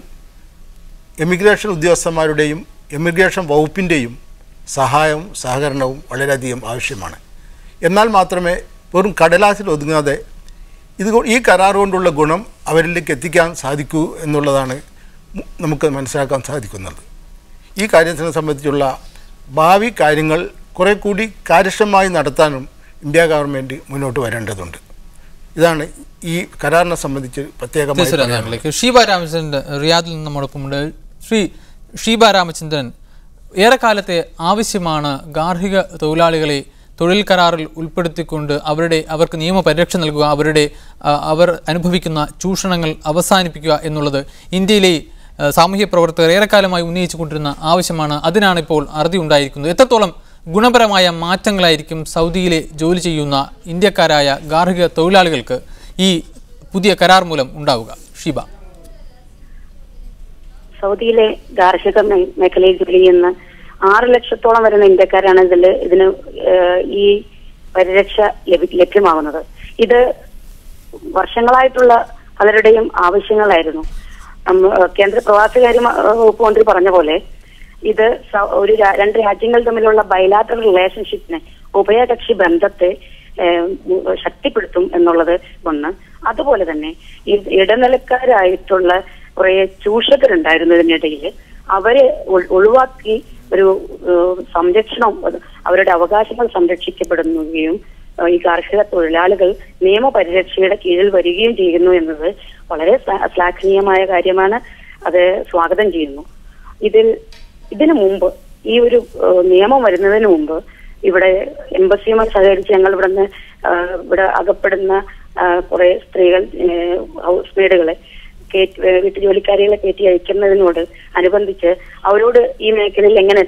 എമിഗ്രേഷൻ ഉദ്യോഗസ്ഥന്മാരുടെയും എമിഗ്രേഷൻ വകുപ്പിൻ്റെയും സഹായവും സഹകരണവും വളരെയധികം ആവശ്യമാണ്. എന്നാൽ മാത്രമേ വെറും കടലാസിൽ ഒതുങ്ങാതെ ഈ കരാർ കൊണ്ടുള്ള ഗുണം അവരിലേക്ക് എത്തിക്കാൻ സാധിക്കൂ എന്നുള്ളതാണ് നമുക്ക് മനസ്സിലാക്കാൻ സാധിക്കുന്നത്. ഈ കാര്യത്തിനെ സംബന്ധിച്ചുള്ള ഭാവി കാര്യങ്ങൾ കുറെ കൂടി കാര്യക്ഷമമായി നടത്താനും ഇന്ത്യ ഗവൺമെൻറ് മുന്നോട്ട് വരേണ്ടതുണ്ട്. ഇതാണ് ഈ കരാറിനെ സംബന്ധിച്ച് പ്രത്യേകമായി. ഷീബ രാമചന്ദ്രൻ റിയാദിൽ നിന്ന് നമ്മോടൊപ്പമുണ്ട്. ഷീബ രാമചന്ദ്രൻ, ഏറെക്കാലത്തെ ആവശ്യമാണ് ഗാർഹിക തൊഴിലാളികളെ തൊഴിൽ കരാറിൽ ഉൾപ്പെടുത്തിക്കൊണ്ട് അവർക്ക് നിയമപരിരക്ഷ നൽകുക, അവർ അനുഭവിക്കുന്ന ചൂഷണങ്ങൾ അവസാനിപ്പിക്കുക എന്നുള്ളത് ഇന്ത്യയിലെ സാമൂഹ്യ പ്രവർത്തകർ ഏറെക്കാലമായി ഉന്നയിച്ചുകൊണ്ടിരുന്ന ആവശ്യമാണ്. അതിനാണിപ്പോൾ അറുതി ഉണ്ടായിരിക്കുന്നത്. എത്രത്തോളം ഗുണപരമായ മാറ്റങ്ങളായിരിക്കും സൗദിയിലെ ജോലി ചെയ്യുന്ന ഇന്ത്യക്കാരായ ഗാർഹിക തൊഴിലാളികൾക്ക് ഈ പുതിയ കരാർ മൂലം ഉണ്ടാവുക? ഷീബ, സൗദിയിലെ ഗാർഹിക മേഖലയിൽ ജോലി ചെയ്യുന്ന 6 ലക്ഷത്തോളം വരുന്ന ഇന്ത്യക്കാരാണ് ഇതിന് ഈ പരിരക്ഷ ലഭ്യമാകുന്നത്. ഇത് വർഷങ്ങളായിട്ടുള്ള പലരുടെയും ആവശ്യങ്ങളായിരുന്നു. കേന്ദ്ര പ്രവാസികാര്യ വകുപ്പ് മന്ത്രി പറഞ്ഞ പോലെ ഇത് രണ്ട് രാജ്യങ്ങൾ തമ്മിലുള്ള ബൈലാറ്ററൽ റിലേഷൻഷിപ്പിനെ, ഉഭയകക്ഷി ബന്ധത്തെ ശക്തിപ്പെടുത്തും എന്നുള്ളത് ഒന്ന്. അതുപോലെ തന്നെ ഇടനിലക്കാരായിട്ടുള്ള കുറെ ചൂഷകരുണ്ടായിരുന്നു ഇതിനിടയിൽ. അവരെ ഒഴിവാക്കി ഒരു സംരക്ഷണം, അവരുടെ അവകാശങ്ങൾ സംരക്ഷിക്കപ്പെടുകയും ഈ ഗാർഹിക തൊഴിലാളികൾ നിയമപരിരക്ഷയുടെ കീഴിൽ വരികയും ചെയ്യുന്നു എന്നത് വളരെ ശ്ലാഘനീയമായ കാര്യമാണ്. അത് സ്വാഗതം ചെയ്യുന്നു. ഇതിനു മുമ്പ്, ഈ ഒരു നിയമം വരുന്നതിന് മുമ്പ് ഇവിടെ എംബസിയുമായി സഹകരിച്ച് ഞങ്ങൾ ഇവിടെ അകപ്പെടുന്ന കുറെ സ്ത്രീകൾ, ഹൗസ് മെയ്ഡുകളെ വീട്ടുജോലിക്കാരികളെ കയറ്റി അയക്കുന്നതിനോട് അനുബന്ധിച്ച് അവരോട് ഈ മേഖലയിൽ എങ്ങനെ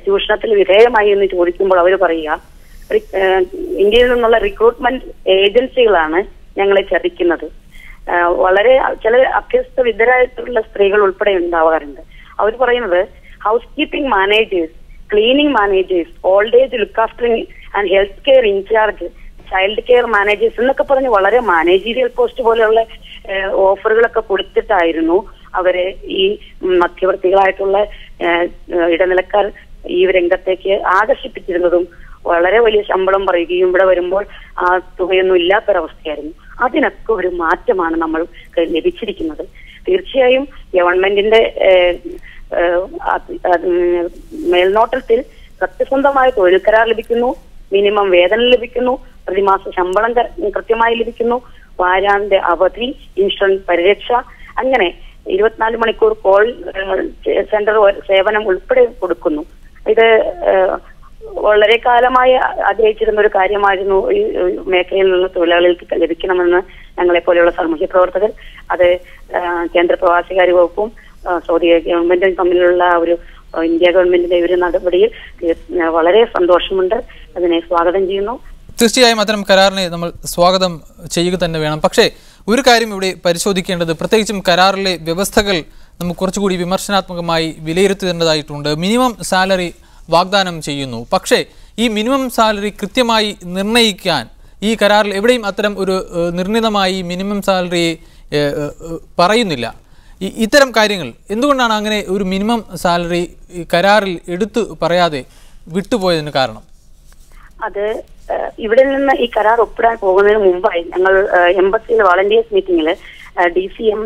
ചൂഷണത്തിൽ വിധേയമായി എന്ന് ചോദിക്കുമ്പോൾ അവർ പറയുക, ഇന്ത്യയിൽ നിന്നുള്ള റിക്രൂട്ട്മെന്റ് ഏജൻസികളാണ് ഞങ്ങളെ ചതിക്കുന്നത്. വളരെ ചില അഭ്യസ്ത വിദ്യരായിട്ടുള്ള സ്ത്രീകൾ ഉൾപ്പെടെ ഉണ്ടാവാറുണ്ട്. അവർ പറയുന്നത് house keeping managers, cleaning managers, old age look aftering and health care incharge, child care managers എന്നൊക്കെ പറഞ്ഞ് വളരെ മാനേജീരിയൽ പോസ്റ്റ് പോലെയുള്ള ഓഫറുകളൊക്കെ കൊടുത്തിട്ടായിരുന്നു അവരെ ഈ മധ്യവർത്തികളായിട്ടുള്ള ഇടനിലക്കാർ ഈ രംഗത്തേക്ക് ആകർഷിപ്പിച്ചിരുന്നതും. വളരെ വലിയ ശമ്പളം പറയുകയും ഇവിടെ വരുമ്പോൾ ആ തുകയൊന്നും ഇല്ലാത്തൊരവസ്ഥയായിരുന്നു. അതിനൊക്കെ ഒരു മാറ്റമാണ് നമ്മൾ ലഭിച്ചിരിക്കുന്നത്. തീർച്ചയായും ഗവൺമെന്റിന്റെ മേൽനോട്ടത്തിൽ സത്യസന്ധമായ തൊഴിൽ കരാർ ലഭിക്കുന്നു, മിനിമം വേതനം ലഭിക്കുന്നു, പ്രതിമാസ ശമ്പളം കൃത്യമായി ലഭിക്കുന്നു, വാരാന്ത്യ അവധി, ഇൻഷുറൻസ് പരിരക്ഷ, അങ്ങനെ 24 മണിക്കൂർ കോൾ സെന്റർ സേവനം ഉൾപ്പെടെ കൊടുക്കുന്നു. ഇത് വളരെ കാലമായി ആഗ്രഹിച്ചിരുന്ന ഒരു കാര്യമായിരുന്നു. ഈ മേഖലയിലുള്ള തൊഴിലാളികൾക്ക് ലഭിക്കണമെന്ന് ഞങ്ങളെ പോലെയുള്ള സാമൂഹ്യ പ്രവർത്തകർ, അത് കേന്ദ്ര പ്രവാസികാര്യ വകുപ്പും സൗദി ഗവൺമെന്റും തമ്മിലുള്ള ഒരു ഇന്ത്യ ഗവൺമെന്റിന്റെ ഒരു നടപടിയിൽ വളരെ സന്തോഷമുണ്ട്. അതിനെ സ്വാഗതം ചെയ്യുന്നു. തീർച്ചയായും അത്തരം കരാറിനെ നമ്മൾ സ്വാഗതം ചെയ്യുക തന്നെ വേണം. പക്ഷേ ഒരു കാര്യം ഇവിടെ പരിശോധിക്കേണ്ടത്, പ്രത്യേകിച്ചും കരാറിലെ വ്യവസ്ഥകൾ നമുക്ക് കുറച്ചുകൂടി വിമർശനാത്മകമായി വിലയിരുത്തേണ്ടതായിട്ടുണ്ട്. മിനിമം സാലറി വാഗ്ദാനം ചെയ്യുന്നു, പക്ഷേ ഈ മിനിമം സാലറി കൃത്യമായി നിർണ്ണയിക്കാൻ ഈ കരാറിൽ എവിടെയും അത്തരം ഒരു നിർണിതമായി മിനിമം സാലറി പറയുന്നില്ല. ഇത്തരം കാര്യങ്ങൾ എന്തുകൊണ്ടാണ് അങ്ങനെ ഒരു മിനിമം സാലറി കരാറിൽ എടുത്തു പറയാതെ വിട്ടുപോയതിന് കാരണം? അത് ഇവിടെ നിന്ന് ഈ കരാർ ഒപ്പിടാൻ പോകുന്നതിന് മുമ്പായി ഞങ്ങൾ എംബസിയിലെ വളണ്ടിയേഴ്സ് മീറ്റിംഗിൽ DCM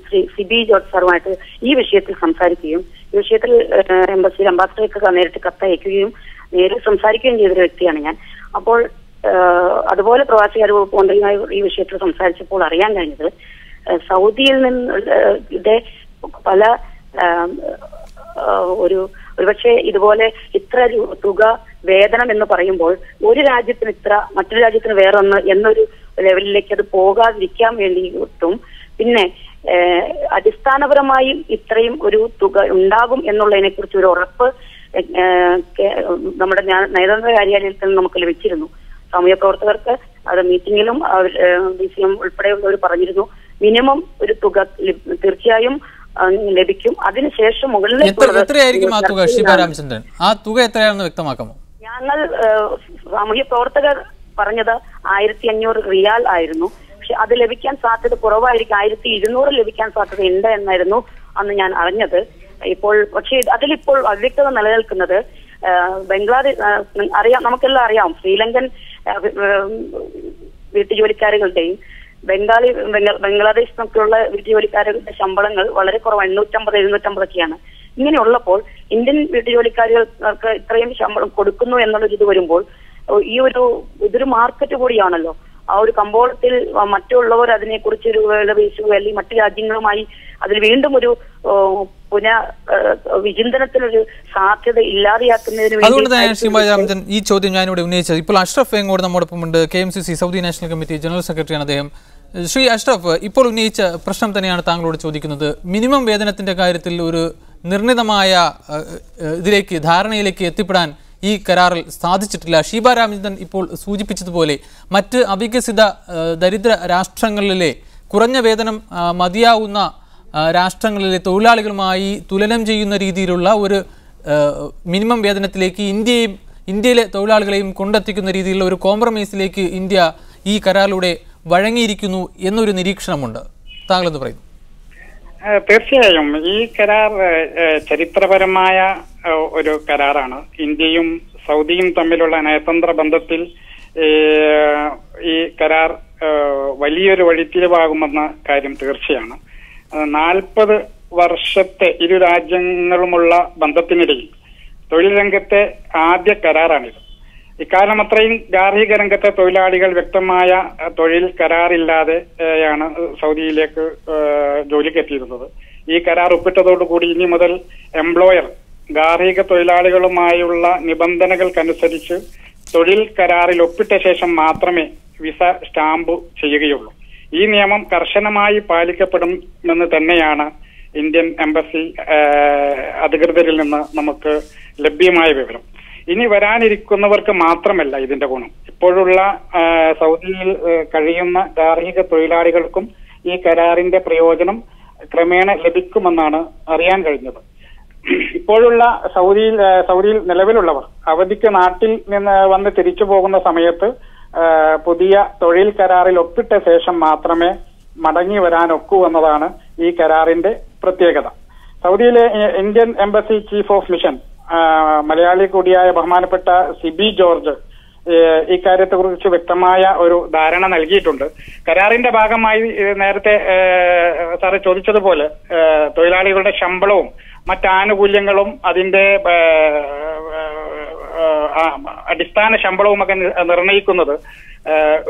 ശ്രീ സിബി ജോർജ് സാറുമായിട്ട് ഈ വിഷയത്തിൽ സംസാരിക്കുകയും ഈ വിഷയത്തിൽ എംബസിയിൽ അംബാസഡർക്ക് നേരിട്ട് കത്തയക്കുകയും നേരിൽ സംസാരിക്കുകയും ചെയ്തൊരു വ്യക്തിയാണ് ഞാൻ. അപ്പോൾ അതുപോലെ പ്രവാസികാര്യ വകുപ്പ് മന്ത്രിയുമായി ഈ വിഷയത്തിൽ സംസാരിച്ചപ്പോൾ അറിയാൻ കഴിഞ്ഞത്, സൗദിയിൽ നിന്ന് പല ഒരുപക്ഷെ ഇതുപോലെ ഇത്ര തുക വേതനം എന്ന് പറയുമ്പോൾ ഒരു രാജ്യത്തിന് ഇത്ര, മറ്റൊരു രാജ്യത്തിന് വേറൊന്ന് എന്നൊരു ലെവലിലേക്ക് അത് പോകാതിരിക്കാൻ വേണ്ടിയിട്ടും പിന്നെ അടിസ്ഥാനപരമായും ഇത്രയും ഒരു തുക ഉണ്ടാകും എന്നുള്ളതിനെ കുറിച്ച് ഒരു ഉറപ്പ് നമ്മുടെ നയതന്ത്ര കാര്യാലയത്തിൽ നിന്ന് നമുക്ക് ലഭിച്ചിരുന്നു. സാമൂഹ്യ പ്രവർത്തകർക്ക് അത് മീറ്റിംഗിലും DCM ഉൾപ്പെടെയുള്ളവർ പറഞ്ഞിരുന്നു, മിനിമം ഒരു തുക തീർച്ചയായും ലഭിക്കും. അതിനുശേഷം എത്രയായിരിക്കും ആ തുക? ശിബ രാമചന്ദ്രൻ, ആ തുക എത്രയാണെന്ന് വ്യക്തമാക്കാമോ? ഞങ്ങൾ സാമൂഹ്യ പ്രവർത്തകർ പറഞ്ഞത് 1500 റിയാൽ ആയിരുന്നു. പക്ഷെ അത് ലഭിക്കാൻ സാധ്യത കുറവായിരിക്കും. 1200 ലഭിക്കാൻ സാധ്യത ഉണ്ട് എന്നായിരുന്നു അന്ന് ഞാൻ അറിഞ്ഞത്. പക്ഷേ അതിലിപ്പോൾ അവ്യക്തത നിലനിൽക്കുന്നത് ബംഗ്ലാദേശ് നമുക്കെല്ലാം അറിയാം, ശ്രീലങ്കൻ വീട്ടുജോലിക്കാരുകളുടെയും ബംഗ്ലാദേശ് നോക്കിയുള്ള വീട്ടുജോലിക്കാരുടെ ശമ്പളങ്ങൾ വളരെ കുറവ്, 850-750 ഒക്കെയാണ്. ഇങ്ങനെയുള്ളപ്പോൾ ഇന്ത്യൻ വീട്ടുജോലിക്കാരികൾക്ക് ഇത്രയും ശമ്പളം കൊടുക്കുന്നു എന്നുള്ളൊരു ഇത് വരുമ്പോൾ ഇതൊരു മാർക്കറ്റ് കൂടിയാണല്ലോ. ആ ഒരു കമ്പോളത്തിൽ മറ്റുള്ളവർ അതിനെക്കുറിച്ച് ഒരു വിലപേശുക അല്ലെങ്കിൽ മറ്റു രാജ്യങ്ങളുമായി അതിൽ വീണ്ടും ഒരു വിചിന്തനത്തിനൊരു സാധ്യത ഇല്ലാതെയാക്കുന്നതിന് അതുകൊണ്ട് തന്നെ ശ്രീമതി രാമചന്ദ്രൻ ഈ ചോദ്യം ഞാനിവിടെ ഉന്നയിച്ചത്. ഇപ്പോൾ അഷ്റഫ് എങ്ങോട്ട് നമ്മോടൊപ്പം ഉണ്ട്. KMCC Saudi national committee general സെക്രട്ടറിയാണ് അദ്ദേഹം. ശ്രീ അഷ്റഫ്, ഇപ്പോൾ ഉന്നയിച്ച പ്രശ്നം തന്നെയാണ് താങ്കളോട് ചോദിക്കുന്നത്. മിനിമം വേതനത്തിന്റെ കാര്യത്തിൽ ഒരു നിർണിതമായ ധാരണയിലേക്ക് എത്തിപ്പെടാൻ ഈ കരാറിൽ സാധിച്ചിട്ടില്ല. ഷീബ രാമചന്ദ്രൻ ഇപ്പോൾ സൂചിപ്പിച്ചതുപോലെ മറ്റ് അവികസിത ദരിദ്ര രാഷ്ട്രങ്ങളിലെ കുറഞ്ഞ വേതനം മതിയാവുന്ന രാഷ്ട്രങ്ങളിലെ തൊഴിലാളികളുമായി തുലനം ചെയ്യുന്ന രീതിയിലുള്ള ഒരു മിനിമം വേതനത്തിലേക്ക് ഇന്ത്യയിലെ തൊഴിലാളികളെയും കൊണ്ടെത്തിക്കുന്ന രീതിയിലുള്ള ഒരു കോംപ്രമൈസിലേക്ക് ഇന്ത്യ ഈ കരാറിലൂടെ വഴങ്ങിയിരിക്കുന്നു എന്നൊരു നിരീക്ഷണമുണ്ട്. താങ്കൾ എന്ന് പറയുന്നു. തീർച്ചയായും ഈ കരാർ ചരിത്രപരമായ ഒരു കരാറാണ്. ഇന്ത്യയും സൗദിയും തമ്മിലുള്ള നയതന്ത്ര ബന്ധത്തിൽ ഈ കരാർ വലിയൊരു വഴിത്തിരിവാകുമെന്ന കാര്യം തീർച്ചയാണ്. 40 വർഷത്തെ ഇരു രാജ്യങ്ങളുമുള്ള ബന്ധത്തിനിടയിൽ തൊഴിൽ രംഗത്തെ ആദ്യ കരാറാണിത്. ഇക്കാലം അത്രയും ഗാർഹിക രംഗത്തെ തൊഴിലാളികൾ വ്യക്തമായ തൊഴിൽ കരാറില്ലാതെയാണ് സൗദിയിലേക്ക് ജോലിക്ക് എത്തിയിരുന്നത്. ഈ കരാർ ഒപ്പിട്ടതോടുകൂടി ഇനി മുതൽ എംപ്ലോയർ ഗാർഹിക തൊഴിലാളികളുമായുള്ള നിബന്ധനകൾക്കനുസരിച്ച് തൊഴിൽ കരാറിൽ ഒപ്പിട്ട ശേഷം മാത്രമേ വിസ സ്റ്റാമ്പ് ചെയ്യുകയുള്ളൂ. ഈ നിയമം കർശനമായി പാലിക്കപ്പെടുമെന്ന് തന്നെയാണ് ഇന്ത്യൻ എംബസി അധികൃതരിൽ നിന്ന് നമുക്ക് ലഭ്യമായ വിവരം. ഇനി വരാനിരിക്കുന്നവർക്ക് മാത്രമല്ല ഇതിന്റെ ഗുണം. ഇപ്പോഴുള്ള സൗദിയിൽ കഴിയുന്ന ഗാർഹിക തൊഴിലാളികൾക്കും ഈ കരാറിന്റെ പ്രയോജനം ക്രമേണ ലഭിക്കുമെന്നാണ് അറിയാൻ കഴിഞ്ഞത്. ഇപ്പോഴുള്ള സൗദിയിൽ നിലവിലുള്ളവർ അവധിക്ക് നാട്ടിൽ നിന്ന് വന്ന് തിരിച്ചു പോകുന്ന സമയത്ത് പുതിയ തൊഴിൽ കരാറിൽ ഒപ്പിട്ട ശേഷം മാത്രമേ മടങ്ങി വരാനൊക്കൂ എന്നതാണ് ഈ കരാറിന്റെ പ്രത്യേകത. സൗദിയിലെ Indian embassy chief of mission Malayali കൂടിയായ ബഹുമാനപ്പെട്ട സിബി ജോർജ് ഇക്കാര്യത്തെ കുറിച്ച് വ്യക്തമായ ഒരു ധാരണ നൽകിയിട്ടുണ്ട്. കരാറിന്റെ ഭാഗമായി നേരത്തെ സാറ് ചോദിച്ചതുപോലെ തൊഴിലാളികളുടെ ശമ്പളവും മറ്റാനുകൂല്യങ്ങളും അതിന്റെ അടിസ്ഥാന ശമ്പളവുമൊക്കെ നിർണയിക്കുന്നത്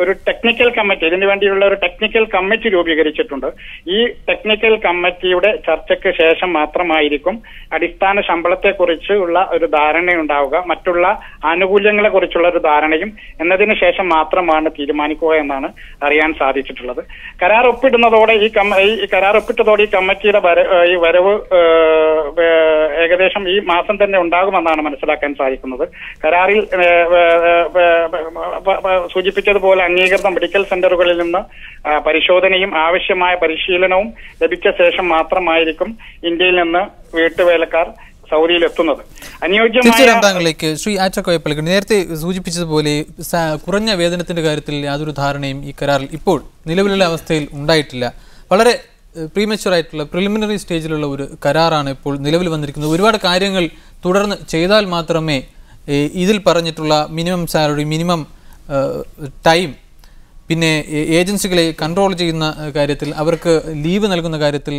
ഒരു ടെക്നിക്കൽ കമ്മിറ്റി, ഇതിനു വേണ്ടിയുള്ള ഒരു ടെക്നിക്കൽ കമ്മിറ്റി രൂപീകരിച്ചിട്ടുണ്ട്. ഈ ടെക്നിക്കൽ കമ്മിറ്റിയുടെ ചർച്ചയ്ക്ക് ശേഷം മാത്രമായിരിക്കും അടിസ്ഥാന ശമ്പളത്തെക്കുറിച്ച് ഉള്ള ഒരു ധാരണയുണ്ടാവുക. മറ്റുള്ള ആനുകൂല്യങ്ങളെ കുറിച്ചുള്ള ഒരു ധാരണയും എന്നതിന് ശേഷം മാത്രമാണ് തീരുമാനിക്കുക എന്നാണ് അറിയാൻ സാധിച്ചിട്ടുള്ളത്. കരാർ ഒപ്പിടുന്നതോടെ ഈ കമ്മിറ്റിയുടെ വരവ് ഏകദേശം ഈ മാസം തന്നെ ഉണ്ടാകുമെന്നാണ് മനസ്സിലാക്കാൻ സാധിക്കുന്നത്. കരാറിൽ സൂചിപ്പിച്ചതുപോലെ അംഗീകൃത മെഡിക്കൽ സെന്ററുകളിൽ നിന്ന് പരിശോധനയും ആവശ്യമായ പരിശീലനവും ലഭിച്ച ശേഷം മാത്രമായിരിക്കും ഇന്ത്യയിൽ നിന്ന് വീട്ടുവേലക്കാർ സൗദിയിൽ എത്തുന്നത്. താങ്കളിലേക്ക് ശ്രീ ആറ്റക്കോയപ്പള്ളിക്ക് നേരത്തെ സൂചിപ്പിച്ചതുപോലെ കുറഞ്ഞ വേതനത്തിന്റെ കാര്യത്തിൽ യാതൊരു ധാരണയും ഈ കരാറിൽ ഇപ്പോൾ നിലവിലുള്ള അവസ്ഥയിൽ ഉണ്ടായിട്ടില്ല. വളരെ പ്രീമച്വർ ആയിട്ടുള്ള പ്രിലിമിനറി സ്റ്റേജിലുള്ള ഒരു കരാറാണ് ഇപ്പോൾ നിലവിൽ വന്നിരിക്കുന്നത്. ഒരുപാട് കാര്യങ്ങൾ തുടർന്ന് ചെയ്താൽ മാത്രമേ ഇതിൽ പറഞ്ഞിട്ടുള്ള മിനിമം സാലറി, മിനിമം ടൈം, പിന്നെ ഏജൻസികളെ കൺട്രോൾ ചെയ്യുന്ന കാര്യത്തിൽ, അവർക്ക് ലീവ് നൽകുന്ന കാര്യത്തിൽ,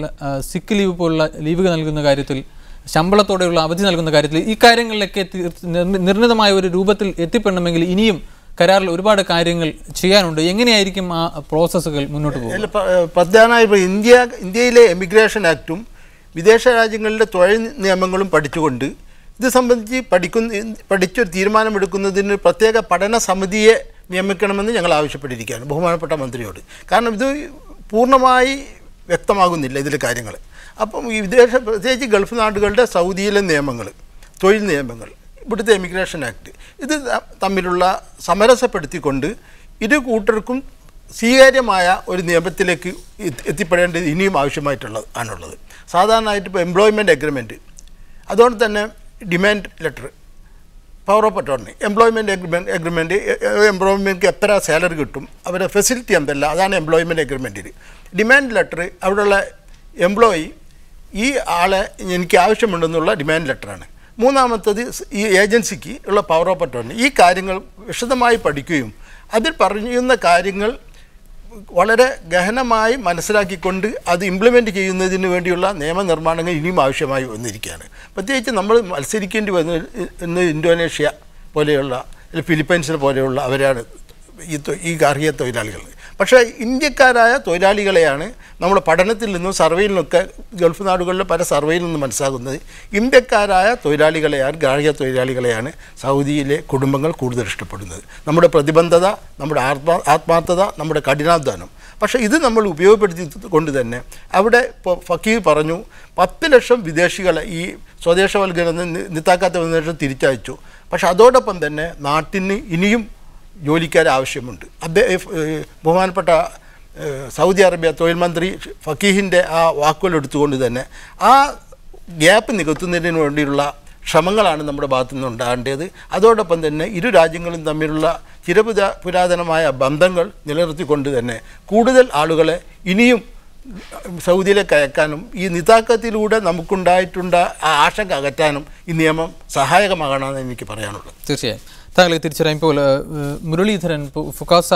സിക്ക് ലീവ് പോലുള്ള ലീവ് നൽകുന്ന കാര്യത്തിൽ, ശമ്പളത്തോടെയുള്ള അവധി നൽകുന്ന കാര്യത്തിൽ, ഈ കാര്യങ്ങളിലൊക്കെ നിർണിതമായ ഒരു രൂപത്തിൽ എത്തിപ്പെടണമെങ്കിൽ ഇനിയും കരാറിൽ ഒരുപാട് കാര്യങ്ങൾ ചെയ്യാനുണ്ട്. എങ്ങനെയായിരിക്കും ആ പ്രോസസ്സുകൾ മുന്നോട്ട് പോകുന്നത്? പ്രധാനമായി ഇപ്പോൾ ഇന്ത്യയിലെ എമിഗ്രേഷൻ ആക്റ്റും വിദേശ രാജ്യങ്ങളിലെ തൊഴിൽ നിയമങ്ങളും പഠിച്ചുകൊണ്ട് ഇത് സംബന്ധിച്ച് പഠിച്ചൊരു തീരുമാനമെടുക്കുന്നതിന് പ്രത്യേക പഠന സമിതിയെ നിയമിക്കണമെന്ന് ഞങ്ങൾ ആവശ്യപ്പെട്ടിരിക്കുകയാണ് ബഹുമാനപ്പെട്ട മന്ത്രിയോട്. കാരണം ഇത് പൂർണ്ണമായി വ്യക്തമാകുന്നില്ല ഇതിലെ കാര്യങ്ങൾ. അപ്പം ഈ പ്രത്യേകിച്ച് ഗൾഫ് നാടുകളുടെ സൗദിയിലെ നിയമങ്ങൾ, തൊഴിൽ നിയമങ്ങൾ, ഇവിടുത്തെ എമിഗ്രേഷൻ ആക്ട്, ഇത് തമ്മിലുള്ള സമരസപ്പെടുത്തിക്കൊണ്ട് ഇരു കൂട്ടർക്കും സ്വീകാര്യമായ ഒരു നിയമത്തിലേക്ക് എത്തിപ്പെടേണ്ടത് ഇനിയും ആണുള്ളത്. സാധാരണയായിട്ട് ഇപ്പോൾ എംപ്ലോയ്മെൻറ്റ് എഗ്രിമെൻറ്റ്, അതുകൊണ്ട് തന്നെ demand letter, power of attorney, employment agreement എംപ്ലോയ്മെൻറ്റ്ക്ക് എത്ര സാലറി കിട്ടും, അവരുടെ ഫെസിലിറ്റി എന്തല്ല, അതാണ് എംപ്ലോയ്മെൻറ്റ് എഗ്രിമെൻറ്റിൽ. ഡിമാൻഡ് ലെറ്റർ അവിടെയുള്ള എംപ്ലോയി ഈ ആളെ എനിക്ക് ആവശ്യമുണ്ടെന്നുള്ള ഡിമാൻഡ് ലെറ്ററാണ്. മൂന്നാമത്തത് ഈ ഏജൻസിക്ക് ഉള്ള പവർ ഓഫ് അറ്റോർണി. ഈ കാര്യങ്ങൾ വിശദമായി പഠിക്കുകയും അതിൽ പറയുന്ന കാര്യങ്ങൾ വളരെ ഗഹനമായി മനസ്സിലാക്കിക്കൊണ്ട് അത് ഇംപ്ലിമെൻറ്റ് ചെയ്യുന്നതിന് വേണ്ടിയുള്ള നിയമനിർമ്മാണങ്ങൾ ഇനിയും ആവശ്യമായി വന്നിരിക്കുകയാണ്. പ്രത്യേകിച്ച് നമ്മൾ മത്സരിക്കേണ്ടി വന്ന ഇന്തോനേഷ്യ പോലെയുള്ള ഫിലിപ്പൈൻസിനെ പോലെയുള്ള അവരാണ് ഈ ഗാർഹിക തൊഴിലാളികൾ. പക്ഷേ ഇന്ത്യക്കാരായ തൊഴിലാളികളെയാണ് നമ്മുടെ പഠനത്തിൽ നിന്നും സർവേയിൽ നിന്നൊക്കെ ഗൾഫ് നാടുകളിലെ പല സർവേയിൽ നിന്നും മനസ്സിലാകുന്നത് ഇന്ത്യക്കാരായ തൊഴിലാളികളെയാണ്, ഗാർഹിക തൊഴിലാളികളെയാണ് സൗദിയിലെ കുടുംബങ്ങൾ കൂടുതൽ ഇഷ്ടപ്പെടുന്നത്. നമ്മുടെ പ്രതിബദ്ധത, നമ്മുടെ ആത്മാർത്ഥത, നമ്മുടെ കഠിനാധ്വാനം. പക്ഷേ ഇത് നമ്മൾ ഉപയോഗപ്പെടുത്തി കൊണ്ട് തന്നെ അവിടെ ഇപ്പോൾ ഫക്കീർ പറഞ്ഞു 10 ലക്ഷം വിദേശികളെ ഈ സ്വദേശവൽക്കരണം നിത്താക്കാത്ത വിദേശം തിരിച്ചയച്ചു. പക്ഷെ അതോടൊപ്പം തന്നെ നാട്ടിന് ഇനിയും ജോലിക്കാർ ആവശ്യമുണ്ട്. ബഹുമാനപ്പെട്ട സൗദി അറേബ്യ തൊഴിൽ മന്ത്രി ഫക്കീഹിൻ്റെ ആ വാക്കുകൾ എടുത്തുകൊണ്ട് തന്നെ ആ ഗ്യാപ്പ് നികത്തുന്നതിന് വേണ്ടിയുള്ള ശ്രമങ്ങളാണ് നമ്മുടെ ഭാഗത്തു നിന്ന് ഉണ്ടാകേണ്ടത്. അതോടൊപ്പം തന്നെ ഇരു രാജ്യങ്ങളും തമ്മിലുള്ള പുരാതനമായ ബന്ധങ്ങൾ നിലനിർത്തിക്കൊണ്ട് തന്നെ കൂടുതൽ ആളുകളെ ഇനിയും സൗദിയിലേക്ക് അയക്കാനും ഈ നിതാക്കത്തിലൂടെ നമുക്കുണ്ടായിട്ടുണ്ട ആ ആശങ്ക അകറ്റാനും ഈ നിയമം സഹായകമാകണമെന്ന് എനിക്ക് പറയാനുള്ളത്. തീർച്ചയായും താങ്കളെ തിരിച്ചറിയാൻ ഇപ്പോൾ മുരളീധരൻ ഫുക്കാസ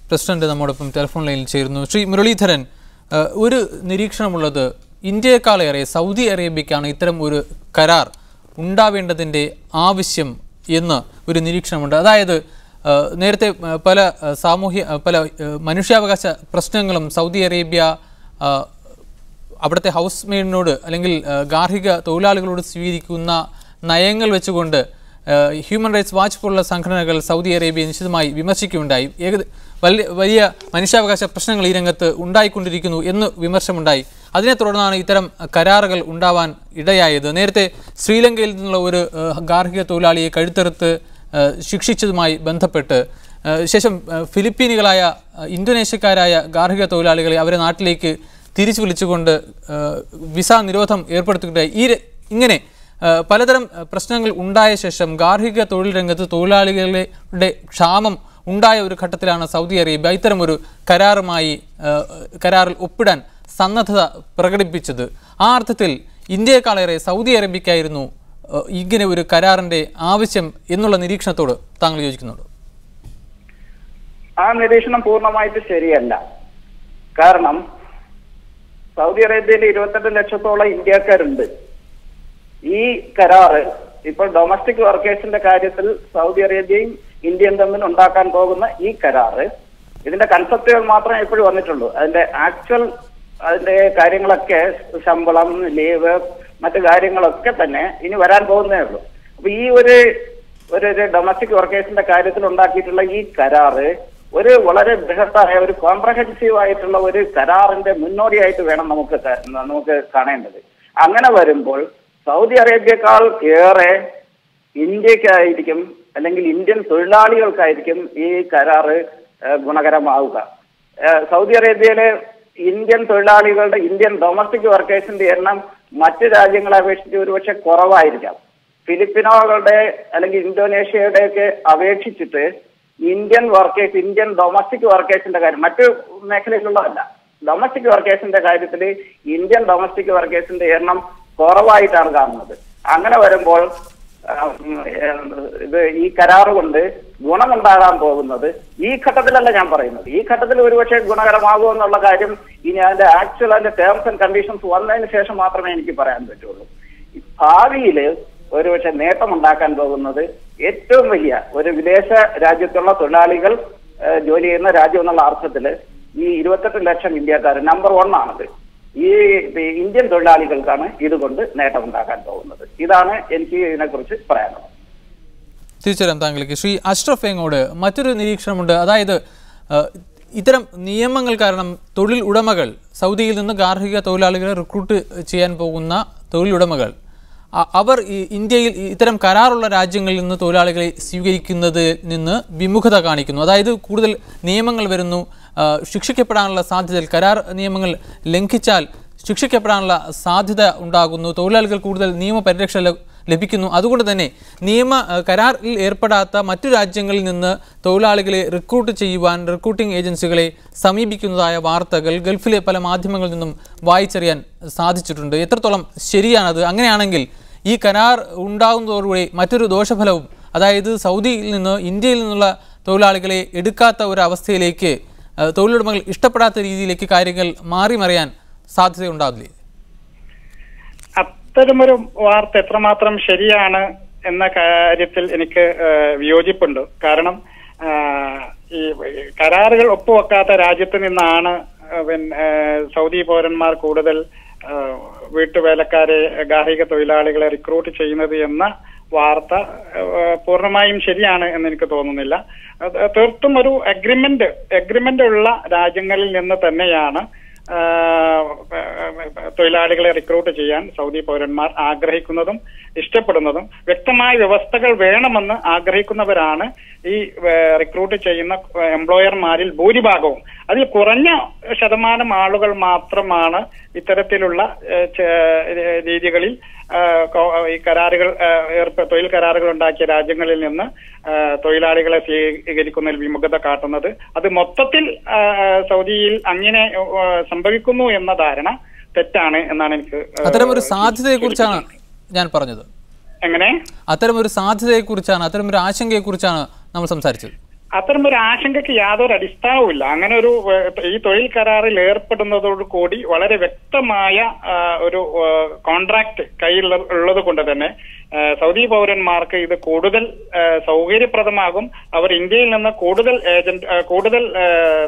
പ്രസിഡന്റ് നമ്മോടൊപ്പം ടെലിഫോൺ ലൈനിൽ ചേരുന്നു. ശ്രീ മുരളീധരൻ, ഒരു നിരീക്ഷണമുള്ളത് ഇന്ത്യയെക്കാളേറെ സൗദി അറേബ്യക്കാണ് ഇത്തരം ഒരു കരാർ ഉണ്ടാവേണ്ടതിൻ്റെ ആവശ്യം എന്ന് ഒരു നിരീക്ഷണമുണ്ട്. അതായത് നേരത്തെ പല മനുഷ്യാവകാശ പ്രശ്നങ്ങളും സൗദി അറേബ്യ അവിടുത്തെ ഹൗസ് മെയ്ഡിനോട് അല്ലെങ്കിൽ ഗാർഹിക തൊഴിലാളികളോട് സ്വീകരിക്കുന്ന നയങ്ങൾ വെച്ചുകൊണ്ട് ഹ്യൂമൻ റൈറ്റ്സ് വാച്ച് പോലുള്ള സംഘടനകൾ സൗദി അറേബ്യ നിശ്ചിതമായി വിമർശിക്കുകയുണ്ടായി. വലിയ മനുഷ്യാവകാശ പ്രശ്നങ്ങൾ ഈ രംഗത്ത് ഉണ്ടായിക്കൊണ്ടിരിക്കുന്നു എന്ന് വിമർശനമുണ്ടായി. അതിനെ തുടർന്നാണ് ഇത്തരം കരാറുകൾ ഉണ്ടാവാൻ ഇടയായത്. നേരത്തെ ശ്രീലങ്കയിൽ നിന്നുള്ള ഒരു ഗാർഹിക തൊഴിലാളിയെ കഴുത്തെറുത്ത് ശിക്ഷിച്ചതുമായി ബന്ധപ്പെട്ട് ശേഷം ഫിലിപ്പീനുകളായ ഇന്തോനേഷ്യക്കാരായ ഗാർഹിക തൊഴിലാളികളെ അവരെ നാട്ടിലേക്ക് തിരിച്ചു വിളിച്ചുകൊണ്ട് വിസ നിരോധനം ഏർപ്പെടുത്തിയിട്ടുണ്ടായി. ഇങ്ങനെ പലതരം പ്രശ്നങ്ങൾ ഉണ്ടായ ശേഷം ഗാർഹിക തൊഴിൽ രംഗത്ത് തൊഴിലാളികളുടെ ക്ഷാമം ഉണ്ടായ ഒരു ഘട്ടത്തിലാണ് സൗദി അറേബ്യ ഇത്തരമൊരു കരാറിൽ ഒപ്പിടാൻ സന്നദ്ധത പ്രകടിപ്പിച്ചത്. ആ അർത്ഥത്തിൽ ഇന്ത്യയെക്കാളേറെ സൗദി അറേബ്യക്കായിരുന്നു ഇങ്ങനെ ഒരു കരാറിന്റെ ആവശ്യം എന്നുള്ള നിരീക്ഷണത്തോട് താങ്കൾ യോജിക്കുന്നുണ്ടോ? ആ നിരീക്ഷണം പൂർണ്ണമായിട്ട് ശരിയല്ല. കാരണം സൗദി അറേബ്യയിൽ 28 ലക്ഷത്തോളം ഇന്ത്യക്കാരുണ്ട്. ഈ കരാറ് ഇപ്പോൾ ഡൊമസ്റ്റിക് വർക്കേഴ്സിന്റെ കാര്യത്തിൽ സൗദി അറേബ്യയും ഇന്ത്യയും തമ്മിൽ ഉണ്ടാക്കാൻ പോകുന്ന ഈ കരാറ് ഇതിന്റെ കൺസെപ്റ്റുകൾ മാത്രമേ ഇപ്പോഴും വന്നിട്ടുള്ളൂ. അതിന്റെ ആക്ച്വൽ അതിന്റെ കാര്യങ്ങളൊക്കെ ശമ്പളം, ലീവ്, മറ്റു കാര്യങ്ങളൊക്കെ തന്നെ ഇനി വരാൻ പോകുന്നേ ഉള്ളൂ. അപ്പൊ ഈ ഒരു ഡൊമസ്റ്റിക് വർക്കേഴ്സിന്റെ കാര്യത്തിൽ ഉണ്ടാക്കിയിട്ടുള്ള ഈ കരാറ് ഒരു വളരെ ബൃഹത്തായ ഒരു കോംപ്രഹെൻസീവ് ആയിട്ടുള്ള ഒരു കരാറിന്റെ മുന്നോടിയായിട്ട് വേണം നമുക്ക് കാണേണ്ടത്. അങ്ങനെ വരുമ്പോൾ സൗദി അറേബ്യക്കാൾ ഏറെ ഇന്ത്യക്കായിരിക്കും അല്ലെങ്കിൽ ഇന്ത്യൻ തൊഴിലാളികൾക്കായിരിക്കും ഈ കരാറ് ഗുണകരമാവുക. സൗദി അറേബ്യയിലെ ഇന്ത്യൻ തൊഴിലാളികളുടെ ഇന്ത്യൻ ഡൊമസ്റ്റിക് വർക്കേഴ്സിന്റെ എണ്ണം മറ്റ് രാജ്യങ്ങളെ അപേക്ഷിച്ച് ഒരുപക്ഷെ കുറവായിരിക്കാം. ഫിലിപ്പിനോകളുടെ അല്ലെങ്കിൽ ഇന്തോനേഷ്യയുടെയൊക്കെ അപേക്ഷിച്ചിട്ട് ഇന്ത്യൻ ഡൊമസ്റ്റിക് വർക്കേഴ്സിന്റെ കാര്യം മറ്റു മേഖലയിലുള്ളതല്ല, ഡൊമസ്റ്റിക് വർക്കേഴ്സിന്റെ കാര്യത്തിൽ ഇന്ത്യൻ ഡൊമസ്റ്റിക് വർക്കേഴ്സിന്റെ എണ്ണം കുറവായിട്ടാണ് കാണുന്നത്. അങ്ങനെ വരുമ്പോൾ ഈ കരാറ് കൊണ്ട് ഗുണമുണ്ടാകാൻ പോകുന്നത് ഈ ഘട്ടത്തിലല്ല ഞാൻ പറയുന്നത്. ഈ ഘട്ടത്തിൽ ഒരുപക്ഷെ ഗുണകരമാകുമെന്നുള്ള കാര്യം ഇനി അതിന്റെ ടേംസ് ആൻഡ് കണ്ടീഷൻസ് വന്നതിന് ശേഷം മാത്രമേ എനിക്ക് പറയാൻ പറ്റുള്ളൂ. ഭാവിയിൽ ഒരുപക്ഷെ നേട്ടമുണ്ടാക്കാൻ പോകുന്നത് ഏറ്റവും വലിയ ഒരു വിദേശ രാജ്യത്തുള്ള തൊഴിലാളികൾ ജോലി ചെയ്യുന്ന രാജ്യം എന്നുള്ള അർത്ഥത്തിൽ ഈ 28 ലക്ഷം ഇന്ത്യക്കാർ നമ്പർ 1 ആണത്. ഈ ഇന്ത്യൻ തൊഴിലാളികൾക്കാണ് ഇതുകൊണ്ട് നേട്ടമുണ്ടാക്കാൻ പോകുന്നത്. ഇതാണ് എനിക്ക് ഇതിനെക്കുറിച്ച് പറയാനുള്ളത്. തീർച്ചയായും താങ്കൾക്ക്. ശ്രീ അഷ്റഫ് എങ്ങോട് മറ്റൊരു നിരീക്ഷണമുണ്ട്. അതായത് ഇത്തരം നിയമങ്ങൾ കാരണം തൊഴിൽ ഉടമകൾ സൗദിയിൽ നിന്ന് ഗാർഹിക തൊഴിലാളികളെ റിക്രൂട്ട് ചെയ്യാൻ പോകുന്ന തൊഴിലുടമകൾ അവർ ഇന്ത്യയിൽ ഇത്തരം കരാറുള്ള രാജ്യങ്ങളിൽ നിന്ന് തൊഴിലാളികളെ സ്വീകരിക്കുന്നതിൽ നിന്ന് വിമുഖത കാണിക്കുന്നു. അതായത് കൂടുതൽ നിയമങ്ങൾ വരുന്നു, ശിക്ഷിക്കപ്പെടാനുള്ള സാധ്യത, കരാർ നിയമങ്ങൾ ലംഘിച്ചാൽ ശിക്ഷിക്കപ്പെടാനുള്ള സാധ്യത ഉണ്ടാകുന്നു. തൊഴിലാളികൾ കൂടുതൽ നിയമപരിരക്ഷ ലഭിക്കുന്നു. അതുകൊണ്ട് തന്നെ കരാറിൽ ഏർപ്പെടാത്ത മറ്റു രാജ്യങ്ങളിൽ നിന്ന് തൊഴിലാളികളെ റിക്രൂട്ട് ചെയ്യുവാൻ റിക്രൂട്ടിംഗ് ഏജൻസികളെ സമീപിക്കുന്നതായ വാർത്തകൾ ഗൾഫിലെ പല മാധ്യമങ്ങളിൽ നിന്നും വായിച്ചറിയാൻ സാധിച്ചിട്ടുണ്ട്. എത്രത്തോളം ശരിയാണത്? അങ്ങനെയാണെങ്കിൽ ഈ കരാർ ഉണ്ടാകുന്നതോടുകൂടി മറ്റൊരു ദോഷഫലവും, അതായത് സൗദിയിൽ നിന്ന് ഇന്ത്യയിൽ നിന്നുള്ള തൊഴിലാളികളെ എടുക്കാത്ത ഒരു അവസ്ഥയിലേക്ക്, തൊഴിലുടമകൾ ഇഷ്ടപ്പെടാത്ത രീതിയിലേക്ക് കാര്യങ്ങൾ മാറിമറിയാൻ സാധ്യതയുണ്ടാവില്ലേ? അത്തരമൊരു വാർത്ത എത്രമാത്രം ശരിയാണ് എന്ന കാര്യത്തിൽ എനിക്ക് വിയോജിപ്പുണ്ട്. കാരണം ഈ കരാറുകൾ ഒപ്പുവെക്കാത്ത രാജ്യത്ത് നിന്നാണ് സൗദി പൗരന്മാർ കൂടുതൽ വീട്ടുവേലക്കാരെ, ഗാർഹിക തൊഴിലാളികളെ റിക്രൂട്ട് ചെയ്യുന്നത് എന്ന വാർത്ത പൂർണ്ണമായും ശരിയാണ് എന്ന് എനിക്ക് തോന്നുന്നില്ല. തീർത്തും ഒരു അഗ്രിമെന്റ് ഉള്ള രാജ്യങ്ങളിൽ നിന്ന് തന്നെയാണ് തൊഴിലാളികളെ റിക്രൂട്ട് ചെയ്യാൻ സൗദി പൗരന്മാർ ആഗ്രഹിക്കുന്നതും ഇഷ്ടപ്പെടുന്നതും. വ്യക്തമായ വ്യവസ്ഥകൾ വേണമെന്ന് ആഗ്രഹിക്കുന്നവരാണ് ഈ റിക്രൂട്ട് ചെയ്യുന്ന എംപ്ലോയർമാരിൽ ഭൂരിഭാഗവും. അതിൽ കുറഞ്ഞ ശതമാനം ആളുകൾ മാത്രമാണ് ഇത്തരത്തിലുള്ള രീതികളിൽ ഈ കരാറുകൾ തൊഴിൽ കരാറുകൾ ഉണ്ടാക്കിയ രാജ്യങ്ങളിൽ നിന്ന് തൊഴിലാളികളെ സ്വീകരിക്കുന്നതിൽ വിമുഖത കാട്ടുന്നത്. അത് മൊത്തത്തിൽ സൗദിയിൽ അങ്ങനെ സംഭവിക്കുന്നു എന്ന ധാരണ തെറ്റാണ് എന്നാണ് എനിക്ക്. അത്തരമൊരു സാധ്യതയെക്കുറിച്ചാണ് ഞാൻ പറഞ്ഞത്. എങ്ങനെ? അത്തരമൊരു സാധ്യതയെക്കുറിച്ചാണ്, അത്തരമൊരു ആശങ്കയെക്കുറിച്ചാണ് നമ്മൾ സംസാരിച്ചത്. അത്തരമൊരു ആശങ്കയ്ക്ക് യാതൊരു അടിസ്ഥാനവുമില്ല. അങ്ങനെ ഒരു ഈ തൊഴിൽ കരാറിൽ ഏർപ്പെടുന്നതോടു കൂടി വളരെ വ്യക്തമായ ഒരു കോൺട്രാക്ട് കയ്യിൽ ഉള്ളത് കൊണ്ട് തന്നെ സൗദി പൗരന്മാർക്ക് ഇത് കൂടുതൽ സൗകര്യപ്രദമാകും. അവർ ഇന്ത്യയിൽ നിന്ന് കൂടുതൽ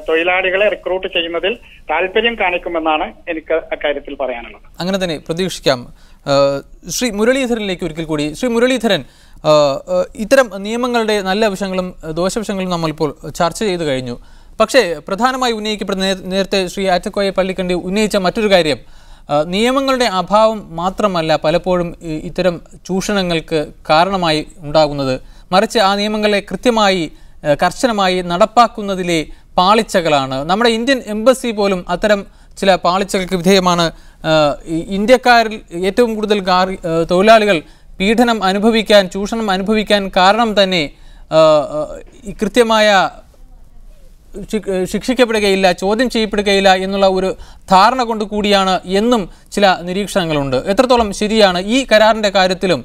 തൊഴിലാളികളെ റിക്രൂട്ട് ചെയ്യുന്നതിൽ താല്പര്യം കാണിക്കുമെന്നാണ് എനിക്ക് അക്കാര്യത്തിൽ പറയാനുള്ളത്. അങ്ങനെ തന്നെ പ്രതീക്ഷിക്കാം. ശ്രീ മുരളീധരനിലേക്ക് ഒരിക്കൽ കൂടി. ശ്രീ മുരളീധരൻ, ഇത്തരം നിയമങ്ങളുടെ നല്ല വശങ്ങളും ദോഷവശങ്ങളും നമ്മളിപ്പോൾ ചർച്ച ചെയ്തു കഴിഞ്ഞു. പക്ഷേ പ്രധാനമായി ഉന്നയിക്കപ്പെടുന്ന, നേരത്തെ ശ്രീ ആറ്റക്കോയ പള്ളിക്കണ്ടി ഉന്നയിച്ച മറ്റൊരു കാര്യം, നിയമങ്ങളുടെ അഭാവം മാത്രമല്ല പലപ്പോഴും ഇത്തരം ചൂഷണങ്ങൾക്ക് കാരണമായി ഉണ്ടാകുന്നത്, മറിച്ച് ആ നിയമങ്ങളെ കർശനമായി നടപ്പാക്കുന്നതിലെ പാളിച്ചകളാണ്. നമ്മുടെ ഇന്ത്യൻ എംബസി പോലും അത്തരം ചില പാളിച്ചകൾക്ക് വിധേയമാണ്. ഇന്ത്യക്കാരിൽ ഏറ്റവും കൂടുതൽ തൊഴിലാളികൾ ചൂഷണം അനുഭവിക്കാൻ കാരണം തന്നെ കൃത്യമായ ശിക്ഷിക്കപ്പെടുകയില്ല, ചോദ്യം ചെയ്യപ്പെടുകയില്ല എന്നുള്ള ഒരു ധാരണ കൊണ്ട് കൂടിയാണ് എന്നും ചില നിരീക്ഷണങ്ങളുണ്ട്. എത്രത്തോളം ശരിയാണ്? ഈ കരാറിൻ്റെ കാര്യത്തിലും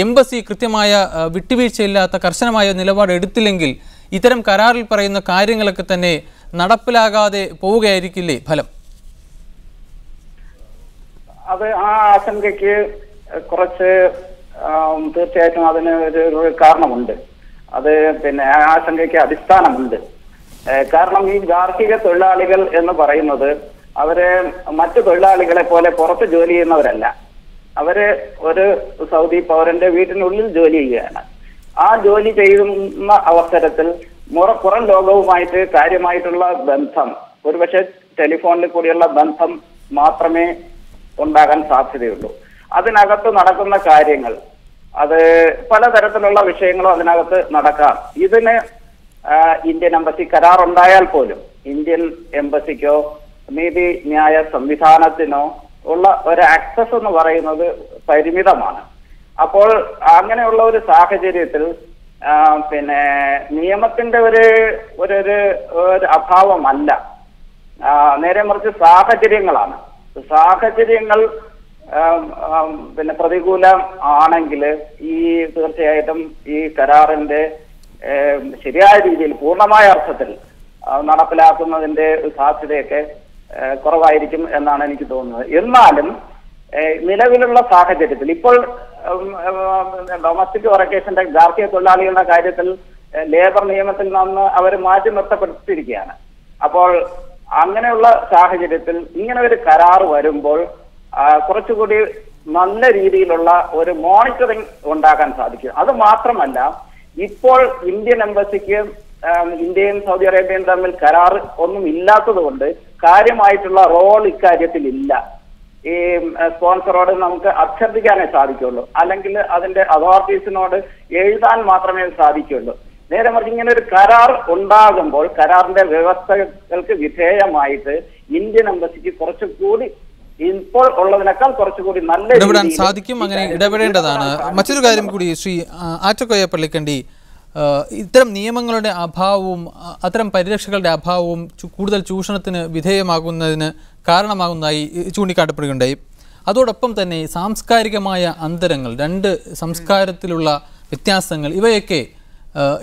എംബസി കൃത്യമായ വിട്ടുവീഴ്ചയില്ലാത്ത കർശനമായ നിലപാട് എടുത്തില്ലെങ്കിൽ ഇത്തരം കരാറിൽ പറയുന്ന കാര്യങ്ങളൊക്കെ തന്നെ നടപ്പിലാകാതെ പോവുകയായിരിക്കില്ലേ ഫലം? അത് ആ ആശങ്കയ്ക്ക് കുറച്ച് തീർച്ചയായിട്ടും അതിന് ഒരു കാരണമുണ്ട്. അത് ആ ആശങ്കയ്ക്ക് അടിസ്ഥാനമുണ്ട്. കാരണം ഈ ഗാർഹിക തൊഴിലാളികൾ എന്ന് പറയുന്നത് അവര് മറ്റു തൊഴിലാളികളെ പോലെ പുറത്ത് ജോലി ചെയ്യുന്നവരല്ല. അവര് ഒരു സൗദി പൗരന്റെ വീട്ടിനുള്ളിൽ ജോലി ചെയ്യുകയാണ്. ആ ജോലി ചെയ്യുന്ന അവസരത്തിൽ പുറം ലോകവുമായിട്ട് കാര്യമായിട്ടുള്ള ബന്ധം, ഒരുപക്ഷെ ടെലിഫോണിൽ കൂടിയുള്ള ബന്ധം മാത്രമേ ഉണ്ടാകാൻ സാധ്യതയുള്ളൂ. അതിനകത്ത് നടക്കുന്ന കാര്യങ്ങൾ, അത് പലതരത്തിലുള്ള വിഷയങ്ങളും അതിനകത്ത് നടക്കാം. ഇതിന് ഇന്ത്യൻ എംബസി കരാറുണ്ടായാൽ പോലും ഇന്ത്യൻ എംബസിക്കോ നീതിന്യായ സംവിധാനത്തിനോ ഉള്ള ഒരു ആക്സസ് എന്ന് പറയുന്നത് പരിമിതമാണ്. അപ്പോൾ അങ്ങനെയുള്ള ഒരു സാഹചര്യത്തിൽ നിയമത്തിന്റെ ഒരു അഭാവമല്ല, നേരെ മറിച്ച് സാഹചര്യങ്ങളാണ്. സാഹചര്യങ്ങൾ പ്രതികൂലം ആണെങ്കിൽ തീർച്ചയായിട്ടും ഈ കരാറിന്റെ ശരിയായ രീതിയിൽ പൂർണ്ണമായ അർത്ഥത്തിൽ നടപ്പിലാക്കുന്നതിന്റെ സാധ്യതയൊക്കെ കുറവായിരിക്കും എന്നാണ് എനിക്ക് തോന്നുന്നത്. എന്നാലും നിലവിലുള്ള സാഹചര്യത്തിൽ ഇപ്പോൾ ഡൊമസ്റ്റിക് വർക്കേഴ്സിന്റെ ഗാർഹിക തൊഴിലാളികളുടെ കാര്യത്തിൽ ലേബർ നിയമത്തിൽ നിന്ന് അവർ മാറ്റി നിർത്തപ്പെടുത്തിയിരിക്കുകയാണ്. അപ്പോൾ അങ്ങനെയുള്ള സാഹചര്യത്തിൽ ഇങ്ങനെ ഒരു കരാർ വരുമ്പോൾ കുറച്ചുകൂടി നല്ല രീതിയിലുള്ള ഒരു മോണിറ്ററിംഗ് ഉണ്ടാക്കാൻ സാധിക്കും. അത് മാത്രമല്ല, ഇപ്പോൾ ഇന്ത്യൻ എംബസിക്ക് ഇന്ത്യയും സൗദി അറേബ്യയും തമ്മിൽ കരാർ ഒന്നും ഇല്ലാത്തത് കൊണ്ട് കാര്യമായിട്ടുള്ള റോൾ ഇക്കാര്യത്തിൽ ഇല്ല. ഈ സ്പോൺസറോട് നമുക്ക് അഭ്യർത്ഥിക്കാനേ സാധിക്കുള്ളൂ, അല്ലെങ്കിൽ അതിന്റെ അതോറിറ്റീസിനോട് എഴുതാൻ മാത്രമേ സാധിക്കുള്ളൂ. നേരെ മറിച്ച് ഇങ്ങനെ ഒരു കരാർ ഉണ്ടാകുമ്പോൾ കരാറിന്റെ വ്യവസ്ഥകൾക്ക് വിധേയമായിട്ട് ഇന്ത്യൻ എംബസിക്ക് കുറച്ചുകൂടി ഇപ്പോൾ ഉള്ളതിനേക്കാൾ കുറച്ചുകൂടി നല്ല ഇടപെടാൻ സാധിക്കും, അങ്ങനെ ഇടപെടേണ്ടതാണ്. മറ്റൊരു കാര്യം കൂടി ശ്രീ ആറ്റക്കോയ പള്ളിക്കണ്ടി, ഇത്തരം നിയമങ്ങളുടെ അഭാവവും അത്തരം പരിരക്ഷകളുടെ അഭാവവും കൂടുതൽ ചൂഷണത്തിന് വിധേയമാകുന്നതിന് കാരണമാകുന്നതായി ചൂണ്ടിക്കാട്ടപ്പെടുകയുണ്ടായി. അതോടൊപ്പം തന്നെ സാംസ്കാരികമായ അന്തരങ്ങൾ, രണ്ട് സംസ്കാരത്തിലുള്ള വ്യത്യാസങ്ങൾ, ഇവയൊക്കെ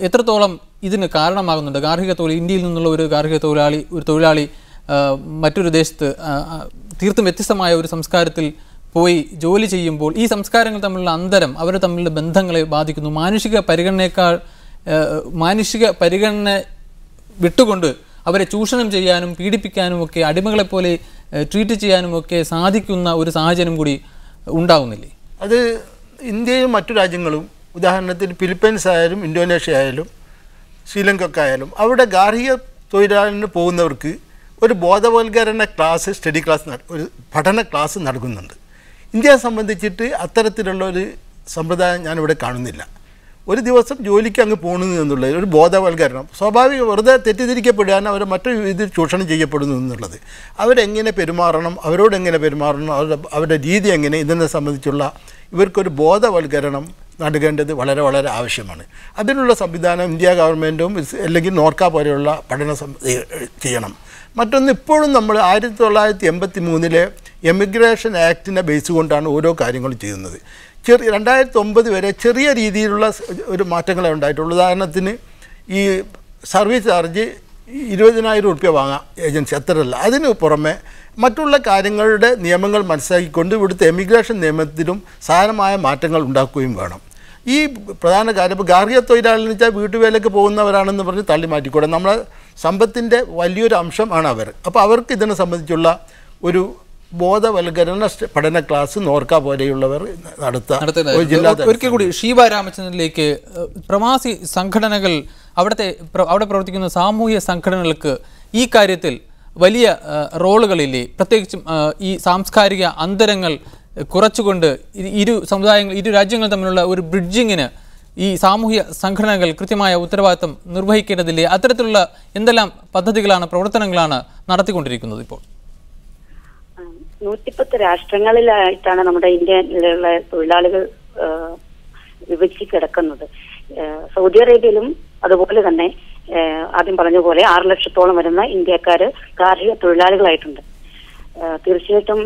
എത്രത്തോളം ഇതിന് കാരണമാകുന്നുണ്ട്? ഗാർഹിക തൊഴിൽ, ഇന്ത്യയിൽ നിന്നുള്ള ഒരു ഗാർഹിക തൊഴിലാളി മറ്റൊരു ദേശത്ത് തീർത്തും വ്യത്യസ്തമായ ഒരു സംസ്കാരത്തിൽ പോയി ജോലി ചെയ്യുമ്പോൾ ഈ സംസ്കാരങ്ങൾ തമ്മിലുള്ള അന്തരം അവർ തമ്മിലുള്ള ബന്ധങ്ങളെ ബാധിക്കുന്നു. മാനുഷിക പരിഗണന വിട്ടുകൊണ്ട് അവരെ ചൂഷണം ചെയ്യാനും പീഡിപ്പിക്കാനും ഒക്കെ, അടിമകളെപ്പോലെ ട്രീറ്റ് ചെയ്യാനുമൊക്കെ സാധിക്കുന്ന ഒരു സാഹചര്യം കൂടി ഉണ്ടാകുന്നില്ലേ? അത് ഇന്ത്യയും മറ്റു രാജ്യങ്ങളും, ഉദാഹരണത്തിന് ഫിലിപ്പൈൻസ് ആയാലും ഇന്തോനേഷ്യ ആയാലും ശ്രീലങ്ക ആയാലും, അവിടെ ഗാർഹിക തൊഴിലാളിന് പോകുന്നവർക്ക് ഒരു ബോധവൽക്കരണ ക്ലാസ്, സ്റ്റഡി ക്ലാസ്, ഒരു പഠന ക്ലാസ് നൽകുന്നുണ്ട്. ഇന്ത്യയെ സംബന്ധിച്ചിട്ട് അത്തരത്തിലുള്ള ഒരു സമ്പ്രദായം ഞാനിവിടെ കാണുന്നില്ല. ഒരു ദിവസം ജോലിക്ക് അങ്ങ് പോകുന്നു എന്നുള്ളത് ഒരു ബോധവൽക്കരണം. സ്വാഭാവിക വെറുതെ തെറ്റിദ്ധരിക്കപ്പെടുകയാണ്, അവർ മറ്റൊരു രീതിയിൽ ചൂഷണം ചെയ്യപ്പെടുന്നു എന്നുള്ളത്. അവരെങ്ങനെ പെരുമാറണം, അവരോട് എങ്ങനെ പെരുമാറണം, അവരുടെ രീതി എങ്ങനെ, ഇതിനെ സംബന്ധിച്ചുള്ള ഇവർക്കൊരു ബോധവൽക്കരണം നൽകേണ്ടത് വളരെ വളരെ ആവശ്യമാണ്. അതിനുള്ള സംവിധാനം ഇന്ത്യ ഗവൺമെൻറ്റും അല്ലെങ്കിൽ നോർക്ക പോലെയുള്ള പഠന ചെയ്യണം. മറ്റൊന്ന്, ഇപ്പോഴും നമ്മൾ 1983 എമിഗ്രേഷൻ ആക്ടിനെ ബേസ് കൊണ്ടാണ് ഓരോ കാര്യങ്ങളും ചെയ്യുന്നത്. 2009 വരെ ചെറിയ രീതിയിലുള്ള ഒരു മാറ്റങ്ങളെ ഉണ്ടായിട്ടുള്ളൂ. ഉദാഹരണത്തിന് ഈ സർവീസ് ചാർജ് 20,000 രൂപ വാങ്ങാം ഏജൻസി, അത്രയല്ല. അതിന് പുറമെ മറ്റുള്ള കാര്യങ്ങളുടെ നിയമങ്ങൾ മനസ്സിലാക്കിക്കൊണ്ട് ഇവിടുത്തെ എമിഗ്രേഷൻ നിയമത്തിലും സാരമായ മാറ്റങ്ങൾ ഉണ്ടാക്കുകയും വേണം. ഈ പ്രധാന കാര്യം, ഇപ്പോൾ ഗാർഹിക തൊഴിലാളികൾ എന്ന് വെച്ചാൽ വീട്ടുവേലയ്ക്ക് പോകുന്നവരാണെന്ന് പറഞ്ഞ് തള്ളി മാറ്റിക്കൂടെ. നമ്മളെ സമ്പത്തിൻ്റെ വലിയൊരു അംശമാണ് അവർ. അപ്പോൾ അവർക്ക് ഇതിനെ സംബന്ധിച്ചുള്ള ഒരു ബോധവൽക്കരണ പഠന ക്ലാസ് നോർക്ക പോലെയുള്ളവർ ഒരിക്കൽ കൂടി ഷീബ രാമചന്ദ്രനിലേക്ക്, പ്രവാസി സംഘടനകൾ, അവിടെ പ്രവർത്തിക്കുന്ന സാമൂഹ്യ സംഘടനകൾക്ക് ഈ കാര്യത്തിൽ വലിയ റോളുകളില്ലേ? പ്രത്യേകിച്ചും ഈ സാംസ്കാരിക അന്തരങ്ങൾ കുറച്ചുകൊണ്ട് ഇരു രാജ്യങ്ങൾ തമ്മിലുള്ള ഒരു ബ്രിഡ്ജിങ്ങിന് ഈ സാമൂഹ്യ സംഘടനകൾ കൃത്യമായ ഉത്തരവാദിത്തം നിർവഹിക്കേണ്ടതില്ലേ? അത്തരത്തിലുള്ള എന്തെല്ലാം പദ്ധതികളാണ്, പ്രവർത്തനങ്ങളാണ് നടത്തിക്കൊണ്ടിരിക്കുന്നത് ഇപ്പോൾ? 110 രാഷ്ട്രങ്ങളിലായിട്ടാണ് നമ്മുടെ ഇന്ത്യയിലുള്ള തൊഴിലാളികൾ വിഭജിച്ച് കിടക്കുന്നത്. സൗദി അറേബ്യയിലും അതുപോലെ തന്നെ ആദ്യം പറഞ്ഞ പോലെ 6 ലക്ഷത്തോളം വരുന്ന ഇന്ത്യക്കാര് ഗാർഹിക തൊഴിലാളികളായിട്ടുണ്ട്. തീർച്ചയായിട്ടും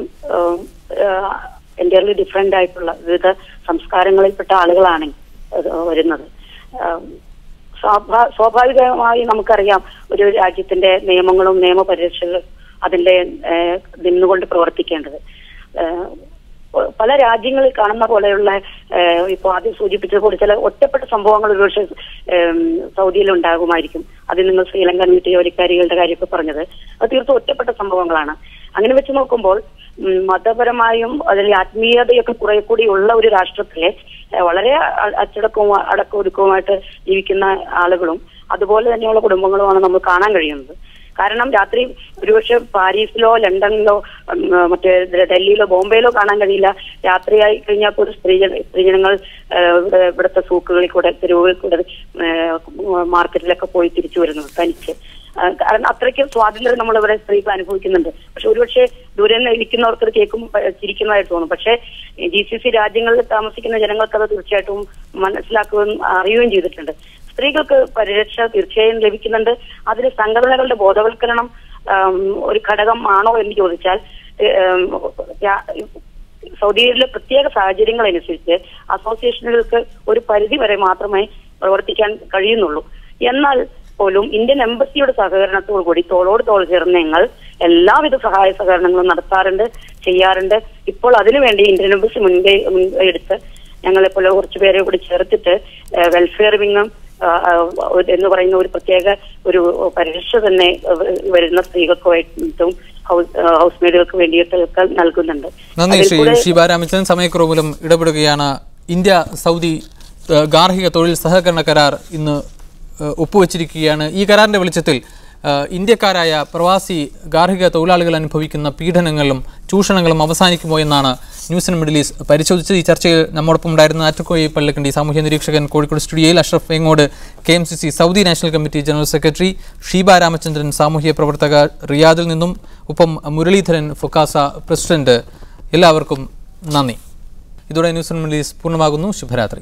എൻ്റയർലി ഡിഫറെന്റ് ആയിട്ടുള്ള വിവിധ സംസ്കാരങ്ങളിൽപ്പെട്ട ആളുകളാണ് വരുന്നത്. സ്വാഭാവികമായി നമുക്കറിയാം, ഒരു രാജ്യത്തിന്റെ നിയമങ്ങളും നിയമപരിരക്ഷകളും അതിന്റെ നിന്നുകൊണ്ട് പ്രവർത്തിക്കേണ്ടത്. പല രാജ്യങ്ങളിൽ കാണുന്ന പോലെയുള്ള, ഇപ്പോൾ ആദ്യം സൂചിപ്പിച്ചതുപോലെ ചില ഒറ്റപ്പെട്ട സംഭവങ്ങൾ ഒരുപക്ഷെ സൗദിയിൽ ഉണ്ടാകുമായിരിക്കും. അത് നിങ്ങൾ ശ്രീലങ്കൻ വീട്ടുജോലിക്കാരികളുടെ കാര്യമൊക്കെ പറഞ്ഞത്, അത് തീർത്തും ഒറ്റപ്പെട്ട സംഭവങ്ങളാണ്. അങ്ങനെ വെച്ച് നോക്കുമ്പോൾ മതപരമായും അതിൽ ആത്മീയതയൊക്കെ കുറെ കൂടി ഉള്ള ഒരു രാഷ്ട്രത്തിലെ വളരെ അച്ചടക്കവും അടക്കമൊതുക്കവുമായിട്ട് ജീവിക്കുന്ന ആളുകളും അതുപോലെ തന്നെയുള്ള കുടുംബങ്ങളുമാണ് നമ്മൾ കാണാൻ കഴിയുന്നത്. കാരണം രാത്രി ഒരുപക്ഷെ പാരീസിലോ ലണ്ടനിലോ മറ്റേ ഡൽഹിയിലോ ബോംബെയിലോ കാണാൻ കഴിയില്ല. രാത്രിയായി കഴിഞ്ഞാൽ ഒരു സ്ത്രീജനങ്ങൾ ഇവിടുത്തെ സൂക്കുകളിൽ കൂടെ, തെരുവുകളിൽ കൂടെ, മാർക്കറ്റിലൊക്കെ പോയി തിരിച്ചു വരുന്നത് തനിച്ച്. കാരണം അത്രയ്ക്ക് സ്വാതന്ത്ര്യം നമ്മളിവിടെ സ്ത്രീകൾ അനുഭവിക്കുന്നുണ്ട്. പക്ഷെ ഒരുപക്ഷെ ദൂരെ നിന്ന് ഇരിക്കുന്നവർക്ക് കേൾക്കും ചിരിക്കുന്നതായിട്ട് തോന്നും. പക്ഷെ GCC രാജ്യങ്ങളിൽ താമസിക്കുന്ന ജനങ്ങൾക്ക് അത് തീർച്ചയായിട്ടും മനസ്സിലാക്കുകയും അറിയുകയും ചെയ്തിട്ടുണ്ട്. സ്ത്രീകൾക്ക് പരിരക്ഷ തീർച്ചയായും ലഭിക്കുന്നുണ്ട്. അതിൽ സംഘടനകളുടെ ബോധവൽക്കരണം ഒരു ഘടകം ആണോ എന്ന് ചോദിച്ചാൽ, സൗദിയിലെ പ്രത്യേക സാഹചര്യങ്ങൾ അനുസരിച്ച് അസോസിയേഷനുകൾക്ക് ഒരു പരിധി വരെ മാത്രമേ പ്രവർത്തിക്കാൻ കഴിയുന്നുള്ളൂ. എന്നാൽ പോലും ഇന്ത്യൻ എംബസിയുടെ സഹകരണത്തോടു കൂടി തോളോട് തോൾ ചേർന്ന് ഞങ്ങൾ എല്ലാവിധ സഹായ സഹകരണങ്ങളും നടത്താറുണ്ട്, ചെയ്യാറുണ്ട്. ഇപ്പോൾ അതിനുവേണ്ടി ഇന്ത്യൻ എംബസി മുൻകൈ എടുത്ത് ഞങ്ങളെപ്പോലെ കുറച്ചു പേരെ കൂടി ചേർത്തിട്ട് വെൽഫെയർ വിങ്ങും എന്ന് പറയുന്ന ഒരു പ്രത്യേക ഒരു പരിരക്ഷ തന്നെ വരുന്ന സ്ത്രീകൾക്കുമായിട്ടും ഹൗസ് മെയ്ഡുകൾക്ക് വേണ്ടിയിട്ടൊക്കെ നൽകുന്നുണ്ട്. നന്ദി ശ്രീ ഷീബ രാമചന്ദ്രൻ. സമയക്കുറവിലും ഇടപെടുകയാണ്. ഇന്ത്യ സൗദി ഗാർഹിക തൊഴിൽ സഹകരണ കരാർ ഇന്ന് ഒപ്പുവച്ചിരിക്കുകയാണ്. ഈ കരാറിന്റെ വെളിച്ചത്തിൽ ഇന്ത്യക്കാരായ പ്രവാസി ഗാർഹിക തൊഴിലാളികൾ അനുഭവിക്കുന്ന പീഡനങ്ങളും ചൂഷണങ്ങളും അവസാനിക്കുമോ എന്നാണ് ന്യൂസ് ഇൻ മിഡിൽ ഈസ്റ്റ് പരിശോധിച്ചത്. ഈ ചർച്ചയിൽ നമ്മോടൊപ്പം ഉണ്ടായിരുന്ന ആറ്റുകോയി പള്ളിക്കണ്ടി സാമൂഹ്യ നിരീക്ഷകൻ, കോഴിക്കോട് സ്റ്റുഡിയോയിൽ Ashraf Vengode, KMCC Saudi national committee general secretary, Sheeba Ramachandran സാമൂഹ്യ പ്രവർത്തക റിയാദിൽ നിന്നും, ഒപ്പം മുരളീധരൻ ഫൊക്കാസ പ്രസിഡന്റ്. എല്ലാവർക്കും നന്ദി. ഇതോടെ ന്യൂസ് ഇൻ മിഡിൽ ഈസ്റ്റ് പൂർണ്ണമാകുന്നു. ശുഭരാത്രി.